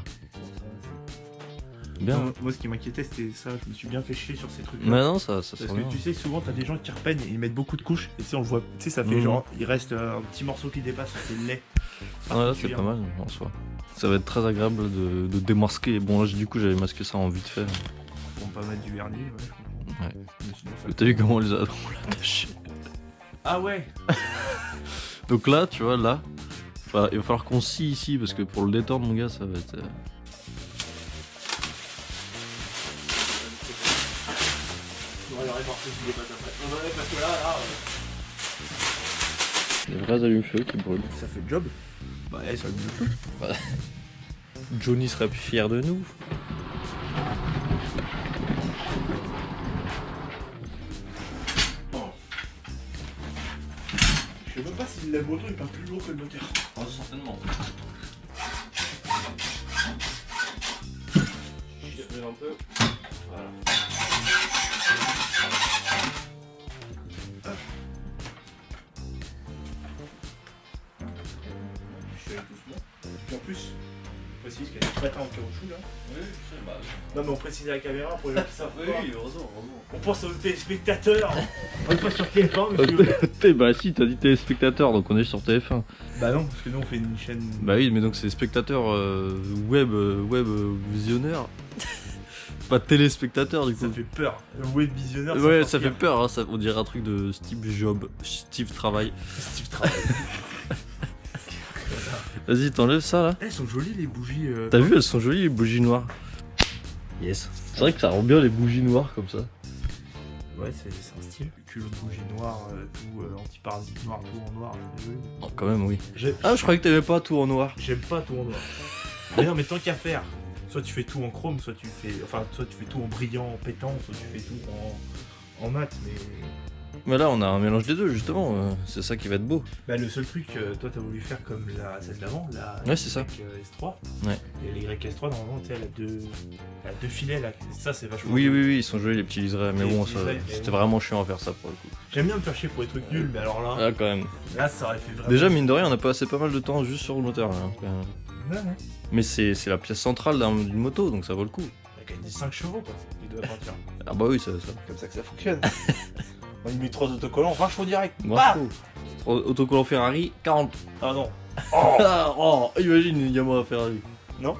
Bien. Moi ce qui m'inquiétait c'était ça, je me suis bien fait chier sur ces trucs. Mais non ça Parce sent que bien. tu sais, souvent t'as des gens qui repeignent et ils mettent beaucoup de couches. Et tu sais, on le voit, tu sais, ça fait genre, il reste un petit morceau qui dépasse, c'est laid. Ouais, là, c'est pas mal en soi. Ça va être très agréable de démasquer. Bon là du coup j'avais masqué ça en vite fait. Pour pas mettre du vernis, ouais, je comprends. Ouais. Mais sinon, ça- T'as vu comment on les a attachés? Ah ouais. Donc là, tu vois, là, il va falloir qu'on scie ici parce que pour le détendre, mon gars, ça va être. Des vrais allumes-feu qui brûlent. Ça fait le job. Bah ouais, ça le fait. Johnny serait plus fier de nous. Je sais même pas si la moto est pas plus lourd que le moteur. Oh, certainement. Je déprime un peu. Voilà. Je suis allé doucement. Et en plus, je précise qu'elle est matelas en caoutchouc là. Oui, je sais, bah. Non mais on précise à la caméra pour les gens qui savent Oui, pas. heureusement. On pense aux téléspectateurs. On est pas sur TF1 monsieur. Bah si, t'as dit téléspectateur, donc on est sur TF1. Bah non, parce que nous on fait une chaîne. Bah oui, mais donc c'est spectateur web visionnaire. Pas téléspectateur du coup. Ça fait peur. Web visionnaire. Ouais, ça fait peur, hein, on dirait un truc de Steve Jobs, Steve Travail. Steve Travail. Vas-y, t'enlèves ça là. Elles sont jolies les bougies. T'as vu, elles sont jolies les bougies noires. Yes. C'est vrai que ça rend bien les bougies noires comme ça. Ouais, c'est un style. Culot de bougie noire, tout anti-parasite noir, tout en noir. c'est joli. Oh, quand même, oui. Ah, je croyais que t'aimais pas tout en noir. J'aime pas tout en noir. Mais non, mais tant qu'à faire. Soit tu fais tout en chrome, soit tu fais tout en brillant, en pétant, soit tu fais tout en mat, Mais là, on a un mélange des deux, justement. C'est ça qui va être beau. Bah le seul truc, toi t'as voulu faire comme celle d'avant, la Ouais, c'est ça. S3. Ouais. Et les YS3 normalement tu sais elle a deux filets là, ça c'est vachement Oui, joli. oui, ils sont jolis les petits liserés, mais Les bon, petits ça, liserés, mais c'était bon. vraiment chiant à faire ça pour le coup. J'aime bien me faire chier pour les trucs nuls, mais alors là, Ah, quand même. là ça aurait fait vraiment. Déjà, mine de rien, on a passé pas mal de temps juste sur le moteur. Là, hein, quand même. Ouais. Mais c'est la pièce centrale d'une moto, donc ça vaut le coup. Il a gagné 5 chevaux quoi, il doit partir. Ah bah oui, ça. Comme ça que ça fonctionne. On y met 3 autocollants, 20 chevaux direct. Bravo. Autocollant Ferrari, 40. Ah non. Oh, imagine une Yamaha Ferrari. Non. A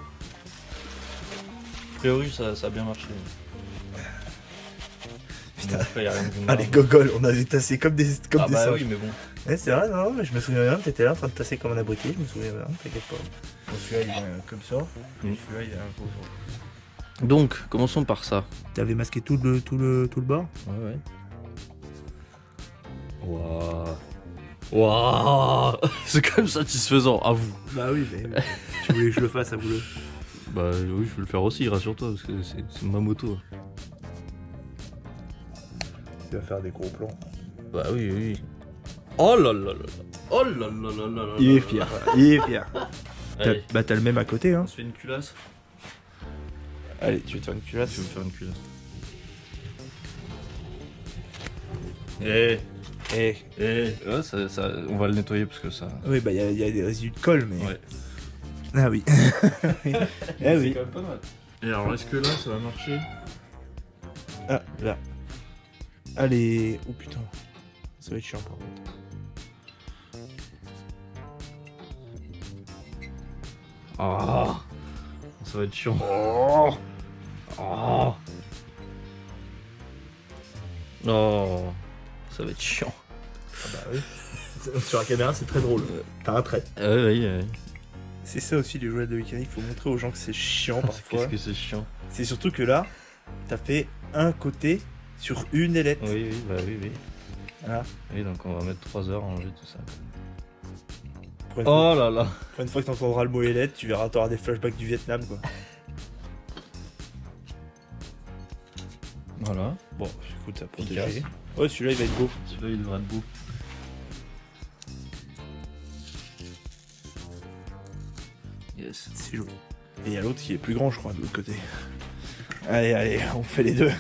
priori, ça a bien marché. Putain. Bon, après, y a rien qui me Ah les marche. gogoles, on avait tassé comme des Ah bah singes. oui, mais bon. Ouais, c'est vrai, non, mais je me souviens bien, t'étais là en train de tasser comme un abruti, je me souviens bien, t'inquiète pas. Bon, celui-là il est comme ça, et celui-là il est un peu. Donc, commençons par ça. T'avais masqué tout le bord? Ouais. Waouh. Waouh. C'est quand même satisfaisant, à vous. Bah oui, mais tu voulais que je le fasse, à vous le. Bah oui, je vais le faire aussi, rassure-toi, parce que c'est ma moto. Tu vas faire des gros plans. Bah oui. Oh là là là. Oh là là là là là. Il est fier, il est fier. Allez, Bah t'as le même à côté, hein. on se fait une culasse. Allez, tu veux te faire une culasse? Je vais me faire une culasse. Eh. Ouais, ça, on va le nettoyer parce que ça. Oui, bah il y a des résidus de colle, mais. Ouais. Ah oui. Eh oui. quand même pas mal. Et alors, est-ce que là, ça va marcher? Ah, là. Allez. Oh putain. Ça va être chiant par contre. Ah, ça va être chiant. Oh. Oh, ça va être chiant. Ah bah oui. Sur la caméra, c'est très drôle. T'as un trait. Ouais. C'est ça aussi les jouets de mécanique, faut montrer aux gens que c'est chiant parfois. Qu'est-ce que c'est chiant? C'est surtout que là, t'as fait un côté sur une ailette. Oui, oui. Voilà. Oui, donc on va mettre 3 heures à ranger tout ça. Pour une, fois, Oh là là. pour une fois que t'entendras le mot ailette, tu verras, t'auras des flashbacks du Vietnam quoi. Voilà. Bon, écoute, ça Efficace. protégé. Ouais, celui-là il va être beau. Celui-là, il devrait être beau. Yes. C'est joli. Et il y a l'autre qui est plus grand, je crois, de l'autre côté. Allez, on fait les deux.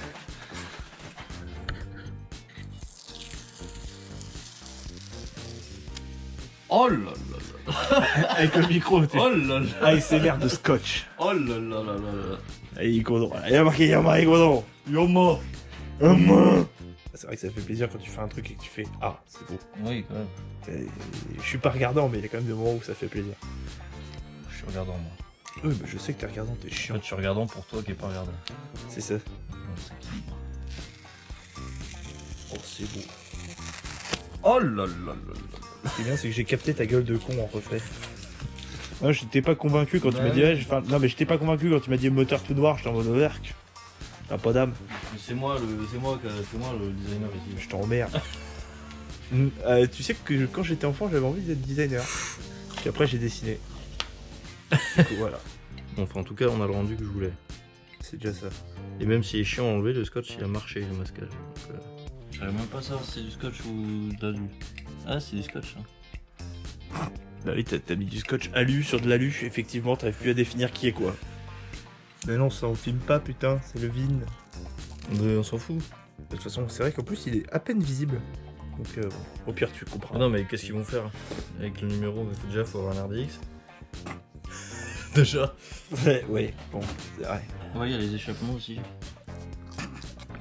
Oh là là. Avec le micro, tu Oh là là. ASMR de scotch. Oh là là là là. Allez, il est content. Il a marqué Yama, il est content. Yama. C'est vrai que ça fait plaisir quand tu fais un truc et que tu fais ah, c'est beau. Oui, quand même. Et je suis pas regardant, mais il y a quand même des moments où ça fait plaisir. Je suis regardant, moi. Oui, bah je sais que t'es regardant, t'es En chiant. fait, je suis regardant pour toi qui est pas regardant. C'est ça. On s'équilibre. Oh, c'est beau. Oh là là là là. Ce qui est bien, c'est que j'ai capté ta gueule de con en reflet. Non, j'étais pas convaincu quand tu m'as Ouais. dit. Enfin, non, mais j'étais pas convaincu quand tu m'as dit moteur tout noir. J'étais en mode overk. T'as pas d'âme. Mais c'est moi le designer ici. Je t'emmerde. Tu sais que quand j'étais enfant, j'avais envie d'être designer. Puis après, j'ai dessiné. Du coup, voilà. Bon, enfin, en tout cas, on a le rendu que je voulais. C'est déjà ça. Et même s'il est chiant à enlever, le scotch il a marché, le masquage. Donc, je savais même pas savoir si c'est du scotch ou de l'alu. Ah, c'est du scotch. Hein. Bah oui, t'as mis du scotch alu sur de l'alu. Effectivement, t'arrives plus à définir qui est quoi. Mais non, ça on filme pas, putain. C'est le vin. Mais on s'en fout. De toute façon, c'est vrai qu'en plus, il est à peine visible. Donc, bon, au pire, tu comprends. Ah non, mais qu'est-ce qu'ils vont faire avec le numéro? Déjà, faut avoir un RDX. Déjà. Ouais, bon, c'est vrai. Ouais, il y a les échappements aussi.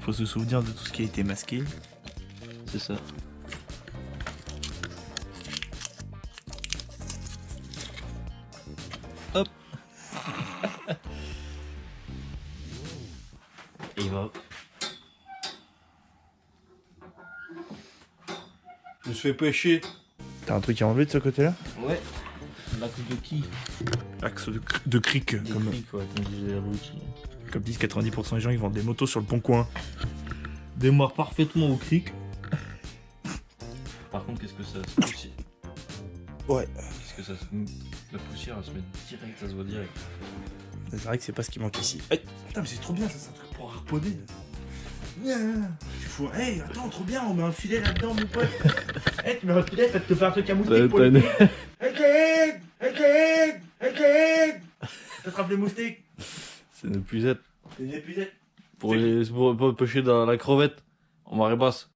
Faut se souvenir de tout ce qui a été masqué. C'est ça. Hop. Et il va. Je me suis fait pêcher. T'as un truc à enlever de ce côté-là? Ouais. L'axe de qui? Axe de cric, Des comme, crics, ouais, comme disait l'outil. comme disent 90% des gens qui vendent des motos sur le bon coin. Démarre parfaitement au cric. Par contre, qu'est-ce que ça se pousse? Ouais. Qu'est-ce que ça se... La poussière, elle se met direct, ça se voit direct. C'est vrai que c'est pas ce qui manque ici. Hey, putain, mais c'est trop bien, ça, c'est un truc pour harponner. Tu fous. Hey, attends, trop bien, on met un filet là-dedans, mon pote. Hey, tu mets un filet, ça te fait un truc à moustique pour le pied. Hey, Kate! Hey, Kate! Hey, Kate! Ça te rappelle les moustiques? C'est une épuisette. C'est une épuisette. Pour pêcher dans la crevette en marée basse.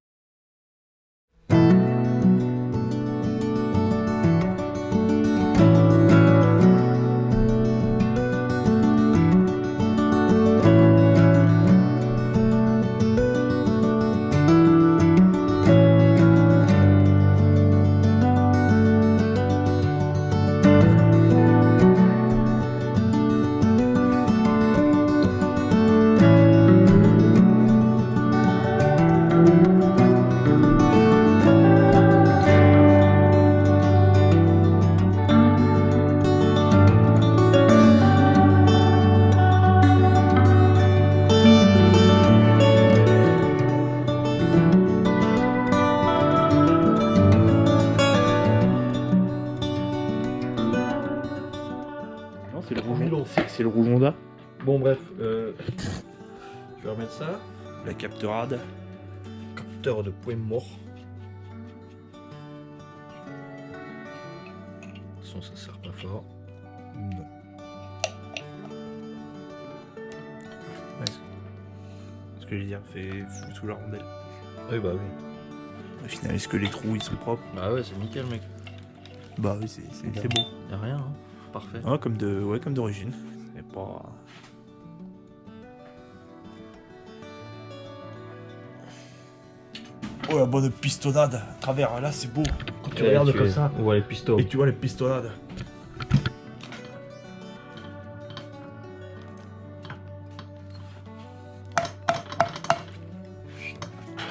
Non, c'est le rouge. C'est le rouge Honda. Bon bref, je vais remettre ça. La capteurade. Capteur de point mort. De toute façon ça sert pas fort. Non. Ouais, ce que je veux dire, fait fou sous la rondelle. Oui bah oui. Au final, est-ce que les trous ils sont propres? Bah ouais c'est nickel mec. Bah oui, c'est beau. Y'a rien hein. Parfait. Ouais, comme d'origine. C'est pas. Oh la bonne pistonnade à travers, là c'est beau. Quand tu regardes comme ça. On voit les pistons. Et tu vois les pistonnades.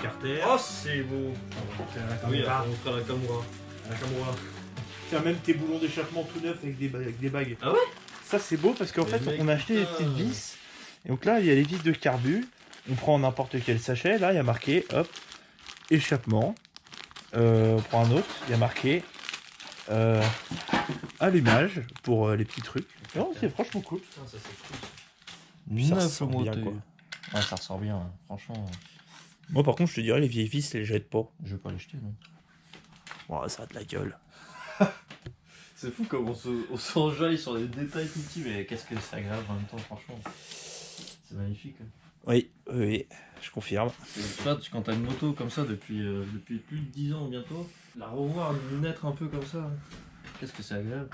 Carter. Oh c'est beau. Oui, Kamura. on fera la Kamura. La Kamura. Tiens, même tes boulons d'échappement tout neufs avec des bagues. Ah ouais? Ça c'est beau parce qu'en Mais fait mec, on a acheté des putain. petites vis. Et donc là il y a les vis de carbu. On prend n'importe quel sachet. Là il y a marqué hop échappement. On prend un autre. Il y a marqué allumage pour les petits trucs. Non, c'est franchement cool. Putain ça c'est cool. Ça Neuf ressort bien, motos. quoi. Ouais ça ressort bien, hein. Franchement. Moi par contre je te dirais les vieilles vis les jette pas. Je vais pas les jeter non. Ouais, ça a de la gueule. C'est fou comme on s'enjaille sur des détails tout petits, mais qu'est-ce que c'est agréable en même temps, franchement. C'est magnifique. Hein. Oui, je confirme. Et toi, quand t'as une moto comme ça depuis plus de 10 ans bientôt, la revoir naître un peu comme ça, hein. Qu'est-ce que c'est agréable.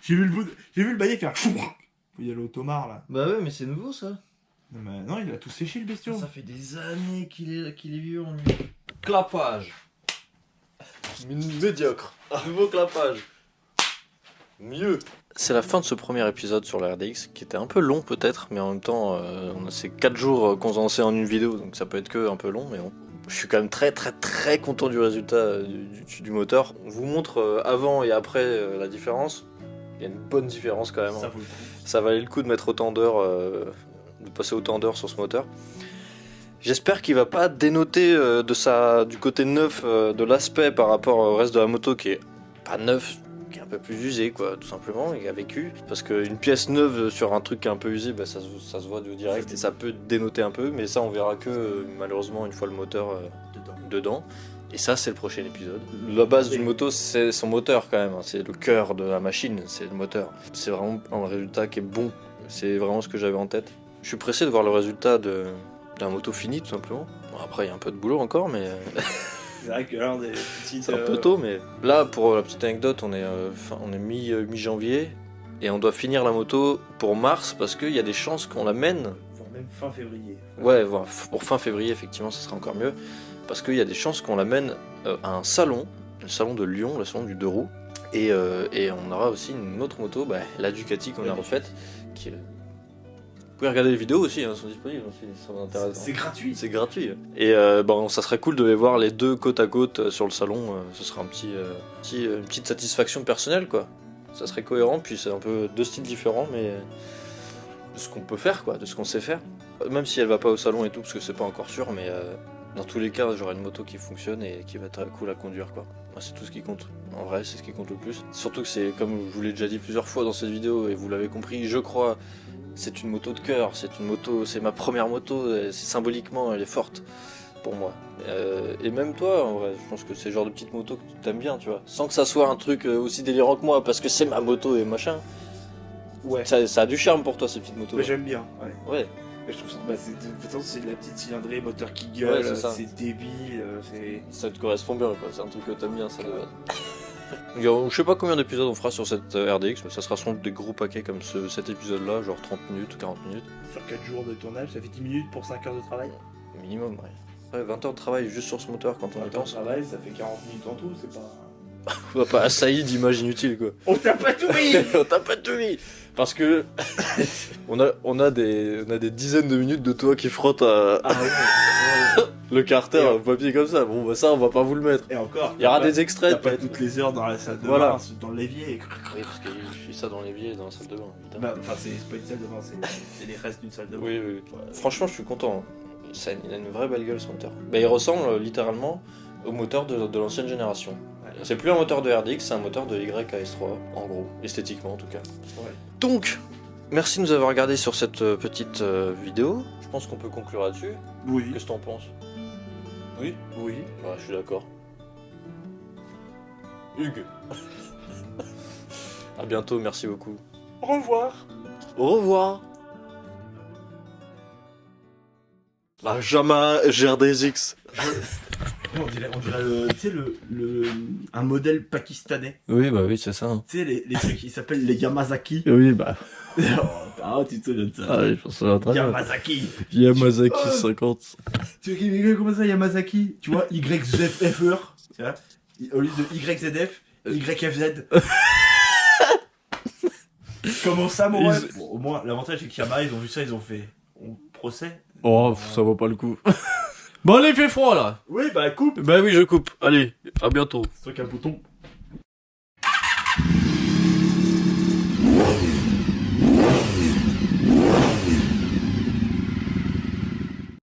J'ai vu le balai faire. Faut y aller au Tomar là. Bah ouais, mais c'est nouveau ça. Non, mais non, il a tout séché le bestiau. Ça fait des années qu'il est vieux en lui. Clapage. Médiocre. Un nouveau clapage. Mieux. C'est la fin de ce premier épisode sur la RDX, qui était un peu long peut-être, mais en même temps, c'est 4 jours condensés en une vidéo, donc ça peut être que un peu long, mais bon. Je suis quand même très très très content du résultat du moteur. On vous montre avant et après la différence. Il y a une bonne différence quand même. Ça vaut le coup. Ça valait le coup de mettre autant d'heures, de passer autant d'heures sur ce moteur. J'espère qu'il va pas dénoter du côté neuf de l'aspect par rapport au reste de la moto qui est pas neuf, qui est un peu plus usé quoi, tout simplement, et qui a vécu. Parce qu'une pièce neuve sur un truc qui est un peu usé, bah, ça se voit du direct et ça peut dénoter un peu, mais ça on verra que malheureusement une fois le moteur dedans. Et ça c'est le prochain épisode. La base d'une moto c'est son moteur quand même, hein. C'est le cœur de la machine, c'est le moteur. C'est vraiment un résultat qui est bon, c'est vraiment ce que j'avais en tête. Je suis pressé de voir le résultat d'un moto fini, tout simplement. Bon, après, il y a un peu de boulot encore, mais C'est vrai que là, on est petite, c'est un peu tôt. Mais là, pour la petite anecdote, on est mi-janvier et on doit finir la moto pour mars parce qu'il y a des chances qu'on la mène. voire même fin février. Ouais, voilà, pour fin février, effectivement, ça sera encore mieux. Parce qu'il y a des chances qu'on l'amène à un salon, le salon de Lyon, le salon du 2 roues. Et on aura aussi une autre moto, la Ducati qu'on a refaite. Qui, vous pouvez regarder les vidéos aussi, elles sont disponibles aussi, ça vous intéresse. C'est gratuit. C'est gratuit. Et ça serait cool de les voir les deux côte à côte sur le salon. Ce sera une petite satisfaction personnelle, quoi. Ça serait cohérent, puis c'est un peu deux styles différents, mais de ce qu'on peut faire, quoi, de ce qu'on sait faire. Même si elle va pas au salon et tout, parce que c'est pas encore sûr, mais dans tous les cas, j'aurai une moto qui fonctionne et qui va être cool à conduire, quoi. Moi, c'est tout ce qui compte. En vrai, c'est ce qui compte le plus. Surtout que c'est, comme je vous l'ai déjà dit plusieurs fois dans cette vidéo, et vous l'avez compris, je crois, c'est une moto de cœur. C'est ma première moto. Symboliquement, elle est forte pour moi. Et même toi, en vrai, je pense que c'est le genre de petite moto que tu t'aimes bien, tu vois. Sans que ça soit un truc aussi délirant que moi, parce que c'est ma moto et machin. Ouais. Ça a du charme pour toi, ces petites motos. Mais j'aime bien. Ouais. Ouais. Mais je trouve ça. De toute façon, c'est de la petite cylindrée, moteur qui gueule, Ouais, c'est ça. c'est débile, c'est. Ça te correspond bien, quoi. C'est un truc que t'aimes bien, ça de base. Je sais pas combien d'épisodes on fera sur cette RDX, mais ça sera sans doute des gros paquets comme cet épisode-là, genre 30 minutes ou 40 minutes. Sur 4 jours de tournage, ça fait 10 minutes pour 5 heures de travail. Minimum, ouais. Ouais, 20 heures de travail juste sur ce moteur quand on y 5 heures de pense. travail, ça fait 40 minutes en tout, c'est pas. On va pas assaillir d'images inutiles, quoi. On t'a pas tout mis. On t'a pas tout mis. Parce que on a des dizaines de minutes de toi qui frotte à Ah ouais. le carter au papier comme ça. Bon, ça, on va pas vous le mettre. Et encore. Il y aura t'as des pas- extraits. T'as pas peut-être. toutes les heures dans la salle de Voilà. bain, dans l'évier. Oui, parce que je fais ça dans l'évier et dans la salle de bain, évidemment. Enfin, c'est pas une salle de bain, c'est les restes d'une salle de bain. Oui, oui. Franchement, je suis content. Il a une vraie belle gueule, ce moteur. Il ressemble littéralement au moteur de l'ancienne génération. Ouais. C'est plus un moteur de RDX, c'est un moteur de YAS3, en gros, esthétiquement en tout cas. Ouais. Donc, merci de nous avoir regardé sur cette petite vidéo. Je pense qu'on peut conclure là-dessus. Oui. Qu'est-ce que t'en penses? Oui? Oui. Ouais, je suis d'accord. Hugues. À bientôt, merci beaucoup. Au revoir. Au revoir. La Jama GR2X. On dirait tu sais, un modèle pakistanais. Oui, bah oui, c'est ça. Hein. Tu sais, les trucs qui s'appellent les Yamazaki. Oui, bah. Ah, tu te souviens de ça. Ah, je pense que ça va très bien. Yamazaki. Yamazaki 50. Tu vois, comment ça, Yamazaki? Tu vois, YZFR. Tu vois, au lieu de YZF, YFZ. Comment ça, mon ref? Bon, au moins, l'avantage, c'est qu'Yamaha, ils ont vu ça, ils ont fait. On procès. Oh, ça vaut pas le coup. Bon, allez, il fait froid là. Oui, bah, coupe. Bah oui, je coupe. Allez, à bientôt. C'est toi qui as le bouton.